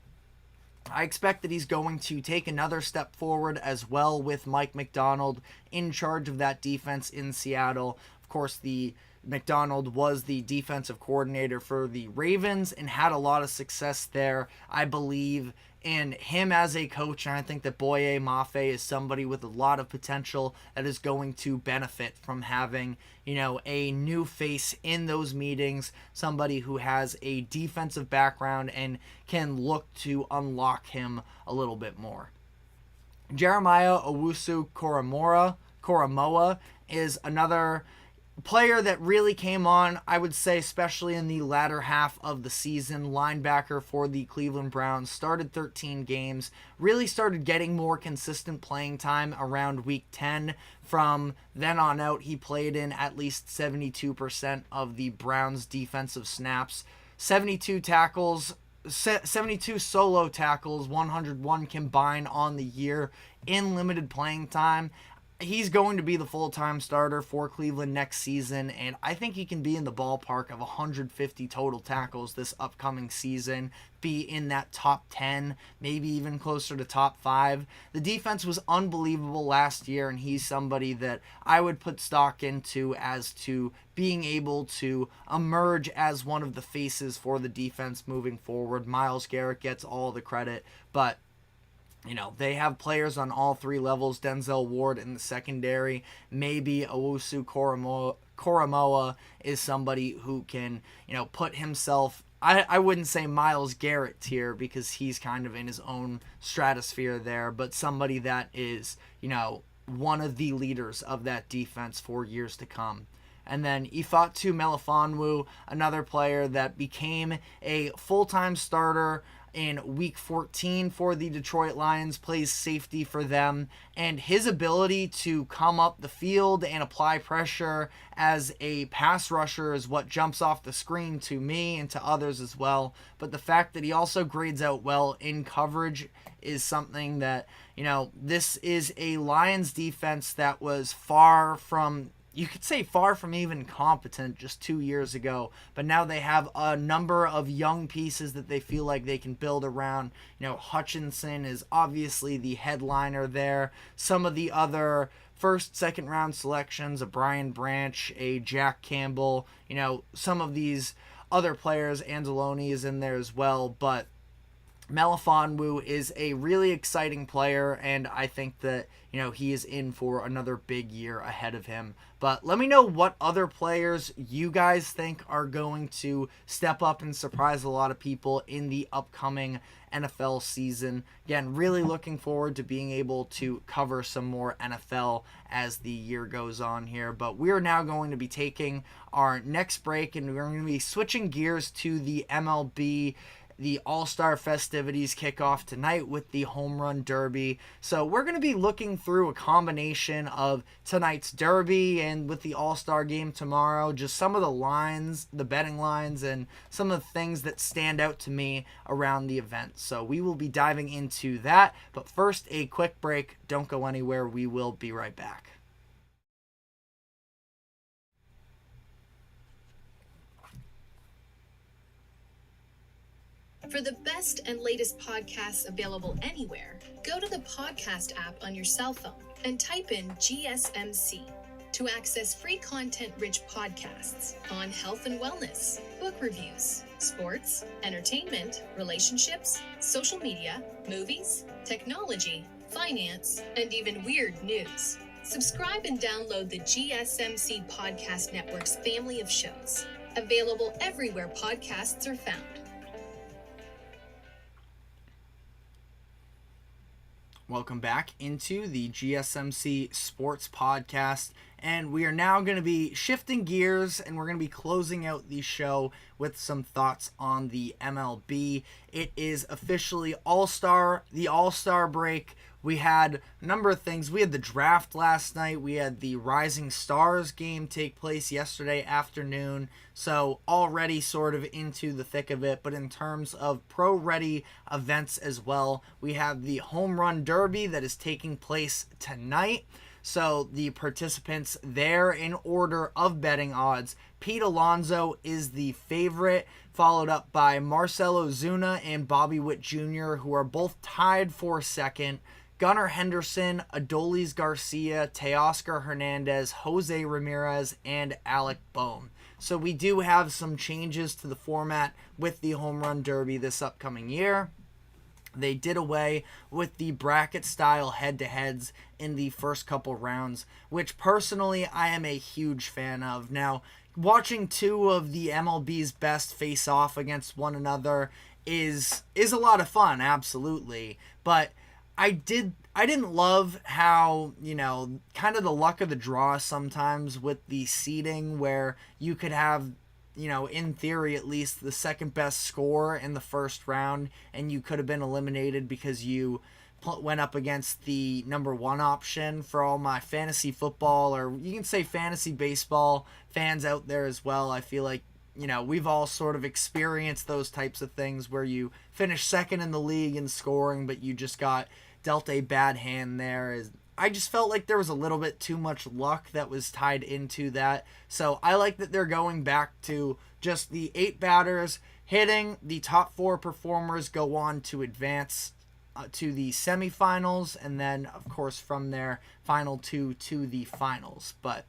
I expect that he's going to take another step forward as well with Mike McDonald in charge of that defense in Seattle. Of course, the McDonald was the defensive coordinator for the Ravens and had a lot of success there. I believe in him as a coach, and I think that Boye Mafe is somebody with a lot of potential that is going to benefit from having, a new face in those meetings, somebody who has a defensive background and can look to unlock him a little bit more. Jeremiah Owusu-Koramoah is another player that really came on, I would say, especially in the latter half of the season. Linebacker for the Cleveland Browns, started 13 games, really started getting more consistent playing time around week 10. From then on out, he played in at least 72% of the Browns' defensive snaps, 72 tackles, 72 solo tackles, 101 combined on the year in limited playing time. He's going to be the full-time starter for Cleveland next season, and I think he can be in the ballpark of 150 total tackles this upcoming season, be in that top 10, maybe even closer to top 5. The defense was unbelievable last year, and he's somebody that I would put stock into as to being able to emerge as one of the faces for the defense moving forward. Myles Garrett gets all the credit, but they have players on all three levels. Denzel Ward in the secondary. Maybe Owusu-Koramoah is somebody who can, put himself, I wouldn't say Myles Garrett tier because he's kind of in his own stratosphere there, but somebody that is, one of the leaders of that defense for years to come. And then Ifeatu Melifonwu, another player that became a full-time starter in week 14 for the Detroit Lions, plays safety for them, and his ability to come up the field and apply pressure as a pass rusher is what jumps off the screen to me and to others as well. But the fact that he also grades out well in coverage is something that, this is a Lions defense that was far from even competent just 2 years ago, but now they have a number of young pieces that they feel like they can build around. Hutchinson is obviously the headliner there. Some of the other first, second round selections, a Brian Branch, a Jack Campbell, some of these other players, Anzalone is in there as well, but Melifonwu is a really exciting player, and I think that, he is in for another big year ahead of him. But let me know what other players you guys think are going to step up and surprise a lot of people in the upcoming NFL season. Again, really looking forward to being able to cover some more NFL as the year goes on here. But we're now going to be taking our next break, and we're going to be switching gears to the MLB. The All-Star festivities kick off tonight with the Home Run Derby. So we're going to be looking through a combination of tonight's Derby and with the All-Star game tomorrow, just some of the lines, the betting lines, and some of the things that stand out to me around the event. So we will be diving into that. But first, a quick break. Don't go anywhere. We will be right back.
For the best and latest podcasts available anywhere, go to the podcast app on your cell phone and type in GSMC to access free content-rich podcasts on health and wellness, book reviews, sports, entertainment, relationships, social media, movies, technology, finance, and even weird news. Subscribe and download the GSMC Podcast Network's family of shows, available everywhere podcasts are found.
Welcome back into the GSMC Sports Podcast, and we are now going to be shifting gears, and we're going to be closing out the show with some thoughts on the MLB. It is officially the All-Star break. We had a number of things. We had the draft last night. We had the Rising Stars game take place yesterday afternoon. So already sort of into the thick of it. But in terms of pro-ready events as well, we have the Home Run Derby that is taking place tonight. So the participants there in order of betting odds: Pete Alonso is the favorite, followed up by Marcell Ozuna and Bobby Witt Jr., who are both tied for second. Gunnar Henderson, Adolis Garcia, Teoscar Hernandez, Jose Ramirez, and Alec Bohm. So we do have some changes to the format with the Home Run Derby this upcoming year. They did away with the bracket-style head-to-heads in the first couple rounds, which personally I am a huge fan of. Now, watching two of the MLB's best face off against one another is a lot of fun, absolutely. But I didn't love how, kind of the luck of the draw sometimes with the seeding where you could have, in theory at least, the second best score in the first round, and you could have been eliminated because you went up against the number one option. For all my fantasy football, or you can say fantasy baseball fans out there as well, I feel like, we've all sort of experienced those types of things where you finish second in the league in scoring, but you just got dealt a bad hand there. I just felt like there was a little bit too much luck that was tied into that. So I like that they're going back to just the 8 batters hitting. The top 4 performers go on to advance to the semifinals, and then of course from there, final 2 to the finals. But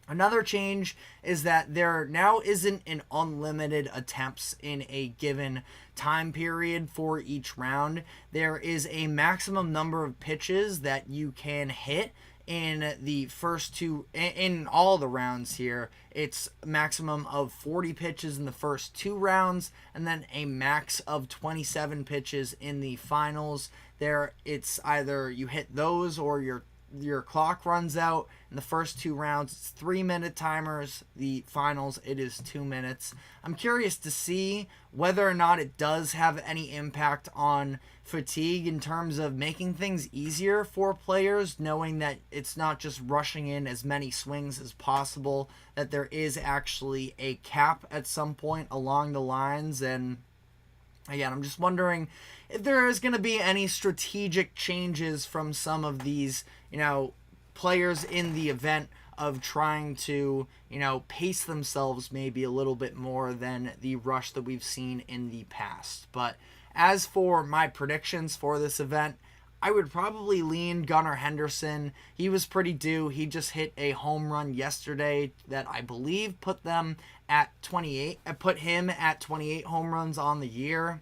another change is that there now isn't an unlimited attempts in a given time period for each round. There is a maximum number of pitches that you can hit in the first two, in all the rounds here. It's a maximum of 40 pitches in the first 2 rounds, and then a max of 27 pitches in the finals. There, it's either you hit those or your clock runs out. In the first 2 rounds, it's 3-minute timers. The finals, it is 2 minutes. I'm curious to see whether or not it does have any impact on fatigue in terms of making things easier for players, knowing that it's not just rushing in as many swings as possible, that there is actually a cap at some point along the lines. And again, I'm just wondering if there is going to be any strategic changes from some of these, players in the event of trying to, pace themselves maybe a little bit more than the rush that we've seen in the past. But as for my predictions for this event, I would probably lean Gunnar Henderson. He was pretty due. He just hit a home run yesterday that I believe put them at 28. Put him at 28 home runs on the year.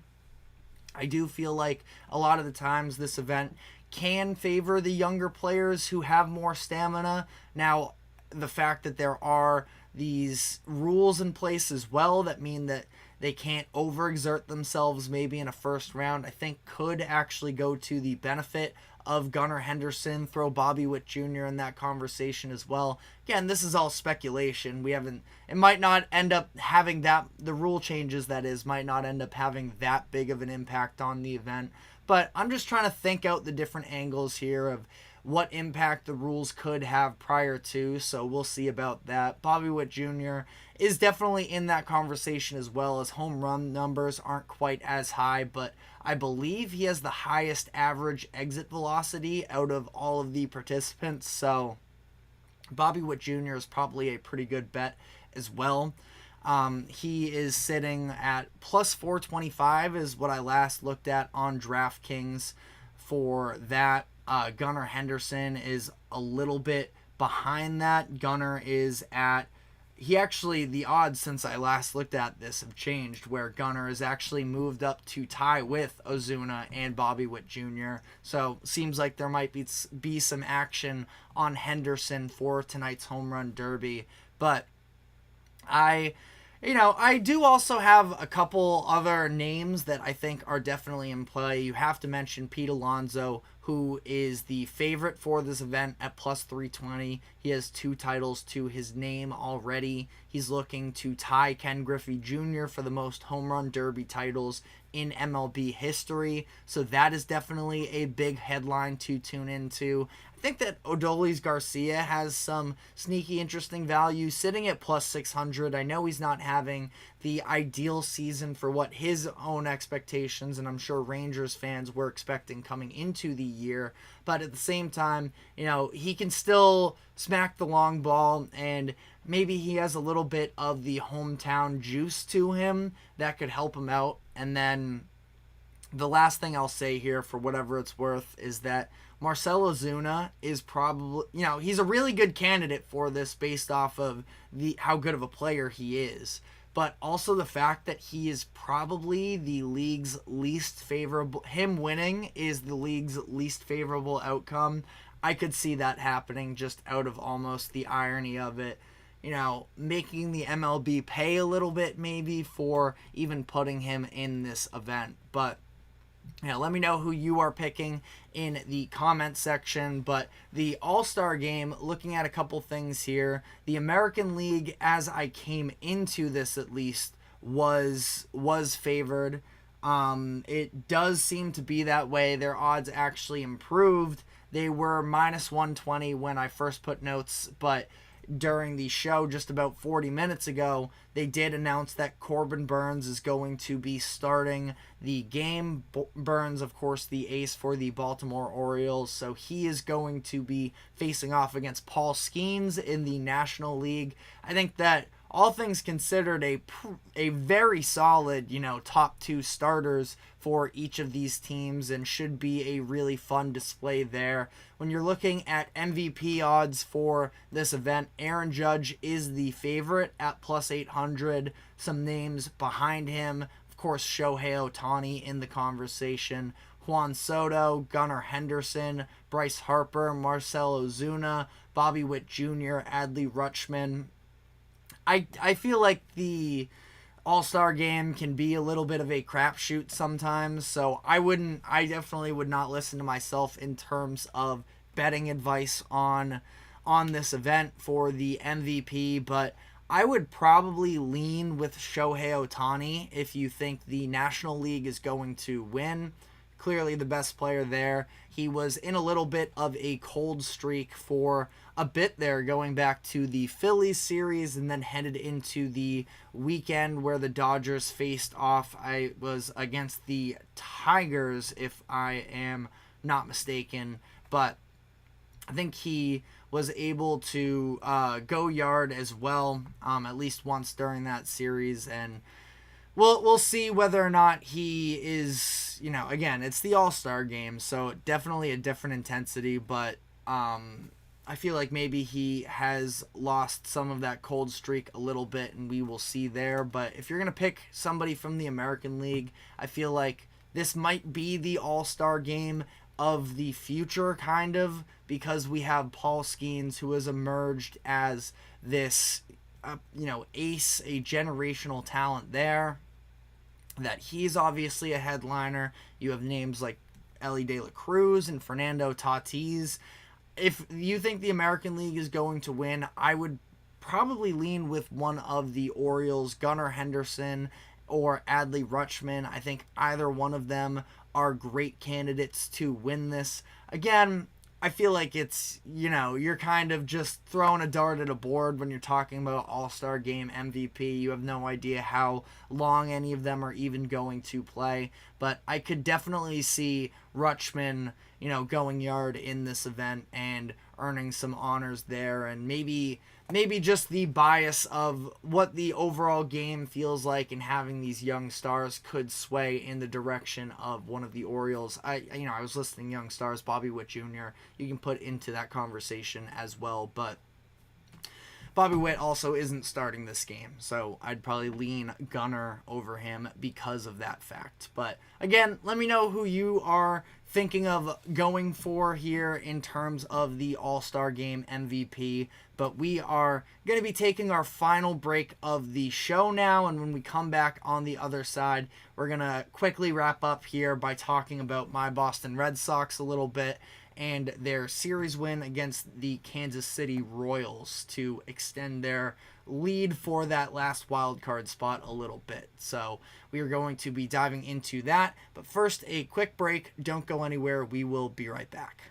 I do feel like a lot of the times this event can favor the younger players who have more stamina. Now, the fact that there are these rules in place as well that mean that they can't overexert themselves maybe in a first round, I think could actually go to the benefit of Gunnar Henderson. Throw Bobby Witt Jr. in that conversation as well. Again, this is all speculation. It might not end up having the rule changes, that is, might not end up having that big of an impact on the event. But I'm just trying to think out the different angles here of what impact the rules could have prior to, so we'll see about that. Bobby Witt Jr. is definitely in that conversation as well, as home run numbers aren't quite as high, but I believe he has the highest average exit velocity out of all of the participants, so Bobby Witt Jr. is probably a pretty good bet as well. He is sitting at plus 425 is what I last looked at on DraftKings for that. Gunnar Henderson is a little bit behind that. Gunnar is at, the odds since I last looked at this have changed, where Gunnar is actually moved up to tie with Ozuna and Bobby Witt Jr. So seems like there might be some action on Henderson for tonight's home run derby. But I do also have a couple other names that I think are definitely in play. You have to mention Pete Alonso, who is the favorite for this event at plus 320. He has 2 titles to his name already. He's looking to tie Ken Griffey Jr. for the most home run derby titles in MLB history. So that is definitely a big headline to tune into. I think that Adolis Garcia has some sneaky interesting value, sitting at plus 600. I know he's not having the ideal season for what his own expectations, and I'm sure Rangers fans were expecting coming into the year, but at the same time, he can still smack the long ball, and maybe he has a little bit of the hometown juice to him that could help him out. And then the last thing I'll say here, for whatever it's worth, is that Marcell Ozuna is probably, he's a really good candidate for this based off of how good of a player he is. But also the fact that he is probably the league's least favorable, him winning is the league's least favorable outcome. I could see that happening just out of almost the irony of it. Making the MLB pay a little bit maybe for even putting him in this event. But let me know who you are picking in the comment section. But the All-Star Game, looking at a couple things here, the American League, as I came into this at least, was favored. It does seem to be that way. Their odds actually improved. They were minus 120 when I first put notes, but during the show just about 40 minutes ago, they did announce that Corbin Burnes is going to be starting the game. Burnes, of course, the ace for the Baltimore Orioles, so he is going to be facing off against Paul Skeens in the National League. I think that, all things considered, a very solid, top two starters for each of these teams, and should be a really fun display there. When you're looking at MVP odds for this event, Aaron Judge is the favorite at plus 800. Some names behind him, of course, Shohei Ohtani in the conversation, Juan Soto, Gunnar Henderson, Bryce Harper, Marcell Ozuna, Bobby Witt Jr., Adley Rutschman. I feel like the All-Star Game can be a little bit of a crapshoot sometimes, so I definitely would not listen to myself in terms of betting advice on this event for the MVP, but I would probably lean with Shohei Ohtani if you think the National League is going to win. Clearly the best player there. He was in a little bit of a cold streak for a bit there, going back to the Phillies series and then headed into the weekend where the Dodgers faced off. I was against the Tigers, if I am not mistaken, but I think he was able to go yard as well, at least once during that series, and we'll see whether or not he is, again, it's the All-Star Game, so definitely a different intensity, but I feel like maybe he has lost some of that cold streak a little bit, and we will see there. But if you're going to pick somebody from the American League, I feel like this might be the All-Star Game of the future, kind of, because we have Paul Skeens, who has emerged as this, ace, a generational talent there, that he's obviously a headliner. You have names like Elly De La Cruz and Fernando Tatis. If you think the American League is going to win, I would probably lean with one of the Orioles, Gunnar Henderson or Adley Rutschman. I think either one of them are great candidates to win this. Again, I feel like it's, you're kind of just throwing a dart at a board when you're talking about All-Star Game MVP. You have no idea how long any of them are even going to play. But I could definitely see Rutschman, going yard in this event and earning some honors there, and maybe just the bias of what the overall game feels like, and having these young stars could sway in the direction of one of the Orioles. I was listing young stars, Bobby Witt Jr. You can put into that conversation as well, but Bobby Witt also isn't starting this game, so I'd probably lean Gunnar over him because of that fact. But again, let me know who you are thinking of going for here in terms of the All-Star Game MVP. But we are going to be taking our final break of the show now, and when we come back on the other side, we're going to quickly wrap up here by talking about my Boston Red Sox a little bit and their series win against the Kansas City Royals to extend their lead for that last wild card spot a little bit. So we are going to be diving into that. But first, a quick break. Don't go anywhere. We will be right back.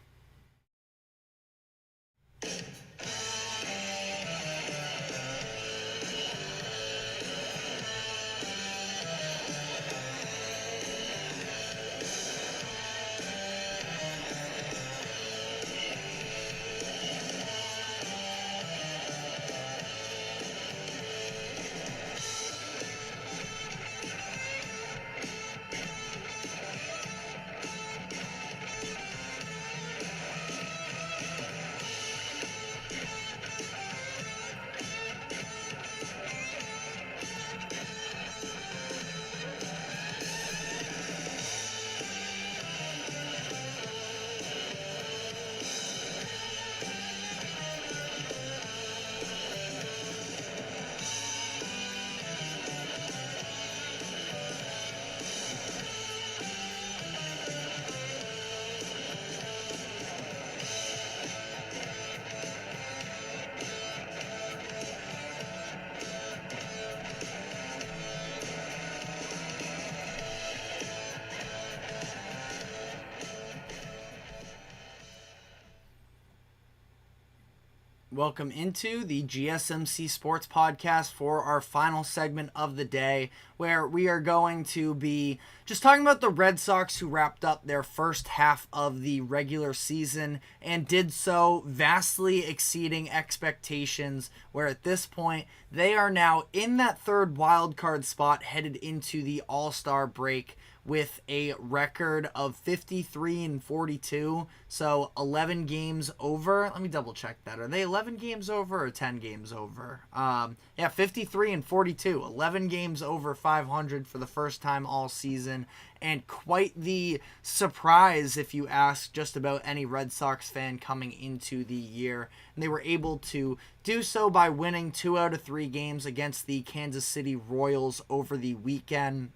Welcome into the GSMC Sports Podcast for our final segment of the day, where we are going to be just talking about the Red Sox, who wrapped up their first half of the regular season and did so vastly exceeding expectations, where at this point they are now in that third wild card spot headed into the All-Star break with a record of 53-42, so 11 games over. Let me double check that. Are they 11 games over or 10 games over? 53-42, 11 games over 500 for the first time all season, and quite the surprise if you ask just about any Red Sox fan coming into the year. And they were able to do so by winning 2 out of 3 games against the Kansas City Royals over the weekend.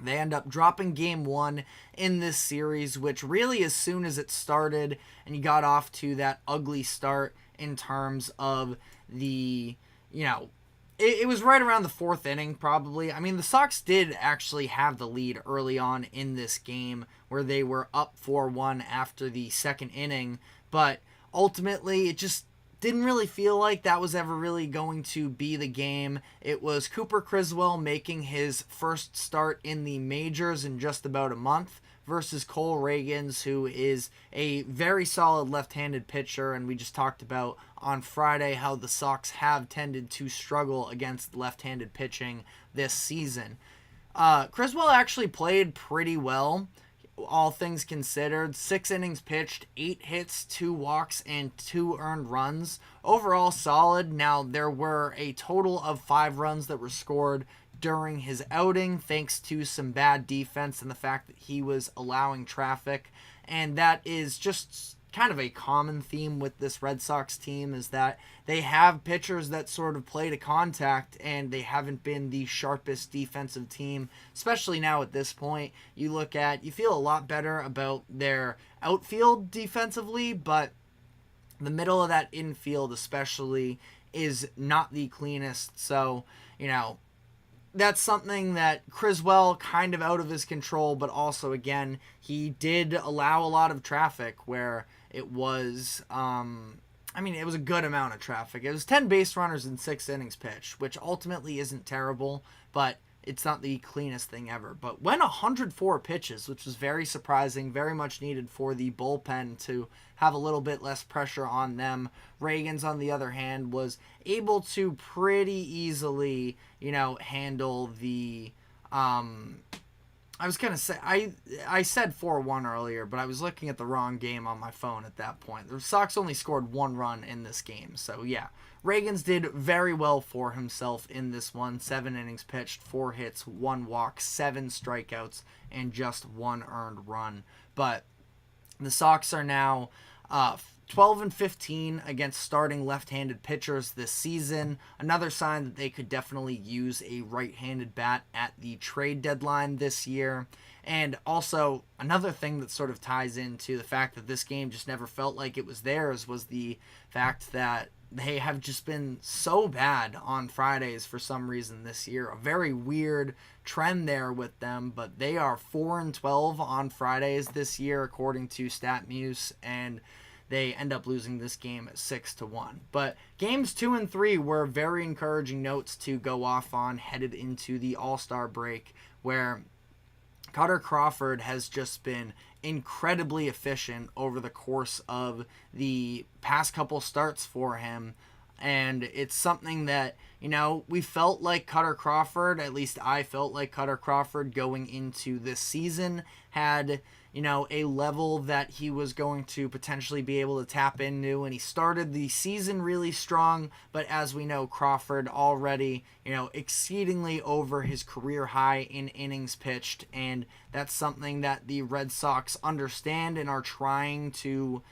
They end up dropping game 1 in this series, which really, as soon as it started and you got off to that ugly start in terms of the, it was right around the 4th inning probably. I mean, the Sox did actually have the lead early on in this game where they were up 4-1 after the 2nd inning, but ultimately it just didn't really feel like that was ever really going to be the game. It was Cooper Criswell making his first start in the majors in just about a month versus Cole Reagans, who is a very solid left-handed pitcher, and we just talked about on Friday how the Sox have tended to struggle against left-handed pitching this season. Criswell actually played pretty well, all things considered. 6 innings pitched, 8 hits, 2 walks, and 2 earned runs. Overall solid. Now, there were a total of 5 runs that were scored during his outing, thanks to some bad defense and the fact that he was allowing traffic. And that is just kind of a common theme with this Red Sox team, is that they have pitchers that sort of play to contact, and they haven't been the sharpest defensive team, especially now at this point. You feel a lot better about their outfield defensively, but the middle of that infield especially is not the cleanest. So, that's something that Criswell kind of out of his control, but also, again, he did allow a lot of traffic where it was, it was a good amount of traffic. It was 10 base runners in 6 innings pitched, which ultimately isn't terrible, but it's not the cleanest thing ever. But went 104 pitches, which was very surprising, very much needed for the bullpen to have a little bit less pressure on them. Reagans, on the other hand, was able to pretty easily, handle the, I was going to say, I said 4-1 earlier, but I was looking at the wrong game on my phone at that point. The Sox only scored 1 run in this game, so yeah. Reagans did very well for himself in this one. 7 innings pitched, 4 hits, 1 walk, 7 strikeouts, and just 1 earned run. But the Sox are now 12-15 against starting left-handed pitchers this season. Another sign that they could definitely use a right-handed bat at the trade deadline this year. And also, another thing that sort of ties into the fact that this game just never felt like it was theirs was the fact that they have just been so bad on Fridays for some reason this year. A very weird trend there with them, but they are 4-12 on Fridays this year according to StatMuse, and they end up losing this game at 6-1. But games 2 and 3 were very encouraging notes to go off on headed into the All-Star break, where Cutter Crawford has just been incredibly efficient over the course of the past couple starts for him. And it's something that, we felt like Cutter Crawford, at least I felt like Cutter Crawford going into this season had, a level that he was going to potentially be able to tap into. And he started the season really strong, but as we know, Crawford already, exceedingly over his career high in innings pitched. And that's something that the Red Sox understand and are trying to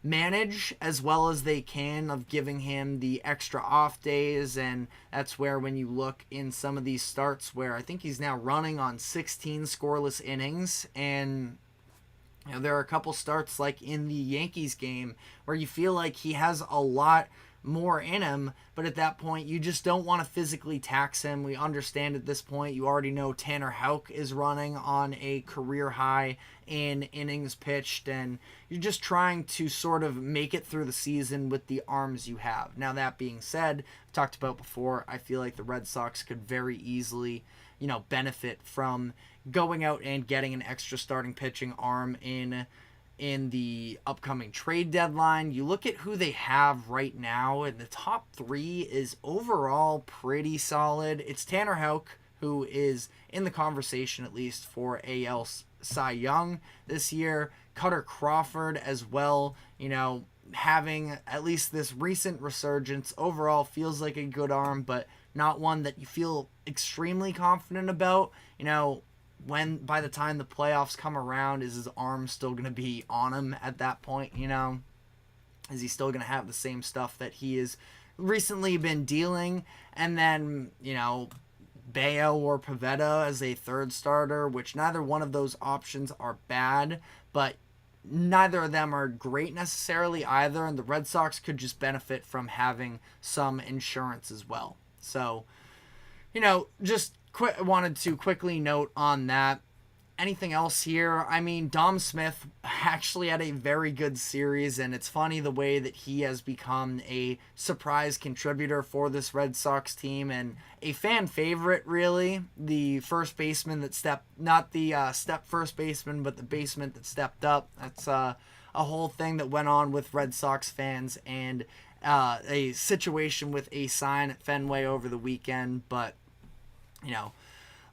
manage as well as they can, of giving him the extra off days. And that's where, when you look in some of these starts where I think he's now running on 16 scoreless innings, and there are a couple starts like in the Yankees game where you feel like he has a lot more in him, but at that point you just don't want to physically tax him. We understand at this point, you already know Tanner Houck is running on a career high in innings pitched, and you're just trying to sort of make it through the season with the arms you have. Now, that being said, I've talked about before, I feel like the Red Sox could very easily, benefit from going out and getting an extra starting pitching arm in the upcoming trade deadline. You look at who they have right now, and the top three is overall pretty solid. It's Tanner Houck, who is in the conversation at least for AL Cy Young this year. Cutter Crawford as well, having at least this recent resurgence. Overall feels like a good arm, but not one that you feel extremely confident about. When by the time the playoffs come around, is his arm still going to be on him at that point? Is he still going to have the same stuff that he has recently been dealing? And then, Bayo or Pivetta as a third starter, which neither one of those options are bad, but neither of them are great necessarily either, and the Red Sox could just benefit from having some insurance as well. So, just wanted to quickly note on that. Anything else here? I mean, Dom Smith actually had a very good series, and it's funny the way that he has become a surprise contributor for this Red Sox team and a fan favorite, really. The first baseman that not the step first baseman, but the baseman that stepped up. That's a whole thing that went on with Red Sox fans and a situation with a sign at Fenway over the weekend, but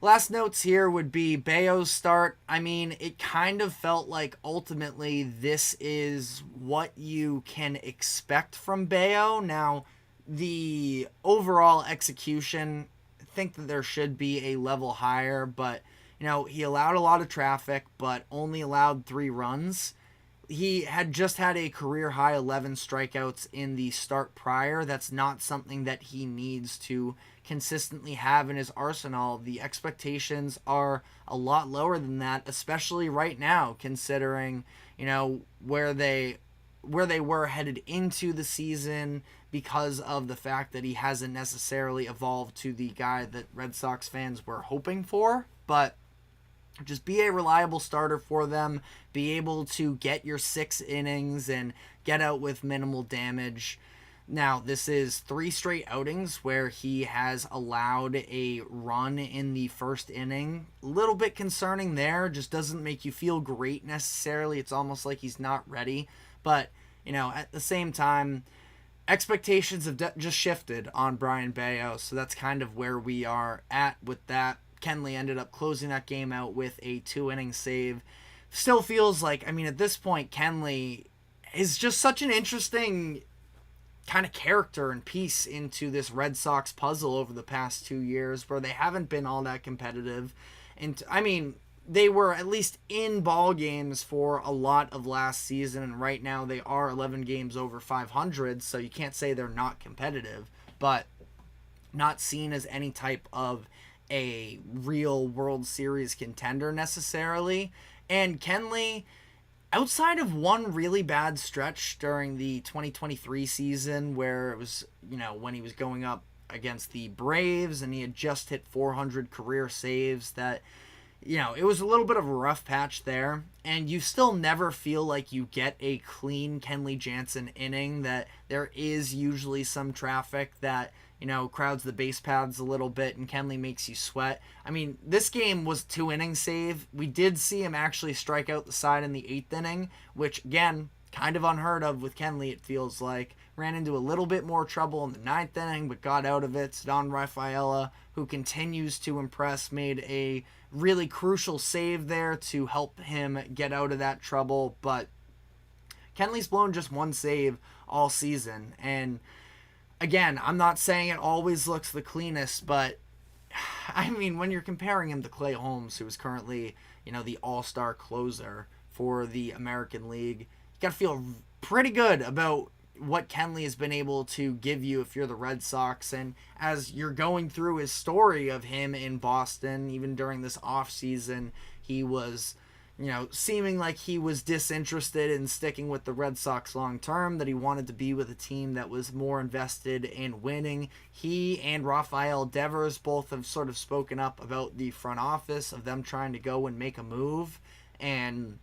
last notes here would be Bayo's start. I mean, it kind of felt like ultimately this is what you can expect from Bayo. Now, the overall execution, I think that there should be a level higher, but, he allowed a lot of traffic, but only allowed 3 runs. He had just had a career high 11 strikeouts in the start prior. That's not something that he needs to consistently have in his arsenal. The expectations are a lot lower than that, especially right now, considering, where they were headed into the season because of the fact that he hasn't necessarily evolved to the guy that Red Sox fans were hoping for. But just be a reliable starter for them, be able to get your 6 innings and get out with minimal damage. Now, this is 3 straight outings where he has allowed a run in the first inning. A little bit concerning there, just doesn't make you feel great necessarily. It's almost like he's not ready. But, at the same time, expectations have just shifted on Brayan Bello, so that's kind of where we are at with that. Kenley ended up closing that game out with a 2-inning save. Still feels like, at this point, Kenley is just such an interesting kind of character and piece into this Red Sox puzzle over the past 2 years, where they haven't been all that competitive. And they were at least in ball games for a lot of last season, and right now they are 11 games over 500, so you can't say they're not competitive, but not seen as any type of a real World Series contender necessarily. And Kenley, outside of one really bad stretch during the 2023 season where it was, when he was going up against the Braves and he had just hit 400 career saves, that, it was a little bit of a rough patch there. And you still never feel like you get a clean Kenley Jansen inning, that there is usually some traffic that, crowds the base paths a little bit, and Kenley makes you sweat. This game was 2-inning save. We did see him actually strike out the side in the 8th inning, which, again, kind of unheard of with Kenley, it feels like. Ran into a little bit more trouble in the 9th inning, but got out of it. Don Rafaela, who continues to impress, made a really crucial save there to help him get out of that trouble. But Kenley's blown just one save all season, and again, I'm not saying it always looks the cleanest, but when you're comparing him to Clay Holmes, who is currently, the all-star closer for the American League, you got to feel pretty good about what Kenley has been able to give you if you're the Red Sox. And as you're going through his story of him in Boston, even during this offseason, he was, seeming like he was disinterested in sticking with the Red Sox long term, that he wanted to be with a team that was more invested in winning. He and Rafael Devers both have sort of spoken up about the front office, of them trying to go and make a move, and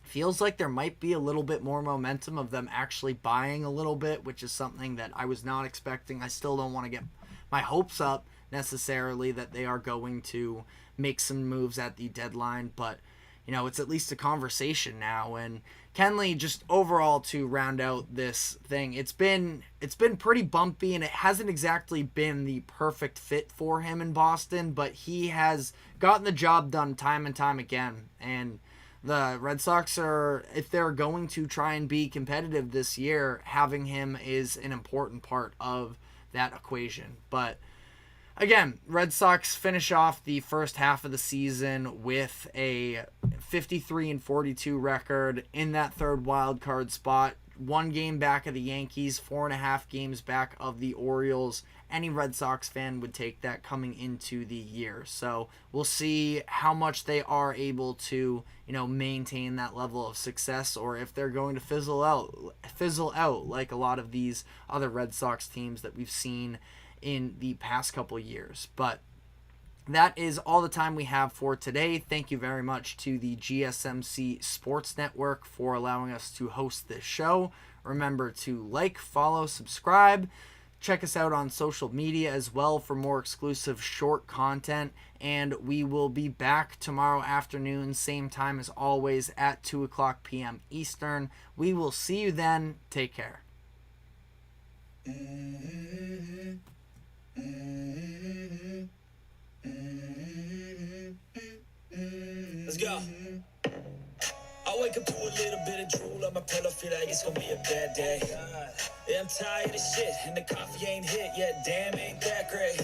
feels like there might be a little bit more momentum of them actually buying a little bit, which is something that I was not expecting. I still don't want to get my hopes up necessarily that they are going to make some moves at the deadline, but it's at least a conversation now. And Kenley, just overall to round out this thing, it's been pretty bumpy, and it hasn't exactly been the perfect fit for him in Boston, but he has gotten the job done time and time again. And the Red Sox are, if they're going to try and be competitive this year, having him is an important part of that equation. But again, Red Sox finish off the first half of the season with a 53-42 record in that third wild card spot. 1 game back of the Yankees, 4.5 games back of the Orioles. Any Red Sox fan would take that coming into the year. So we'll see how much they are able to, maintain that level of success, or if they're going to fizzle out like a lot of these other Red Sox teams that we've seen in the past couple years. But that is all the time we have for today. Thank you very much to the GSMC Sports Network for allowing us to host this show. Remember to like, follow, subscribe. Check us out on social media as well for more exclusive short content. And we will be back tomorrow afternoon, same time as always, at 2 o'clock p.m. Eastern. We will see you then. Take care.
Let's go. I wake up to a little bit of drool on my pillow, feel like it's gonna be a bad day. Yeah, I'm tired of shit, and the coffee ain't hit yet, damn, ain't that great.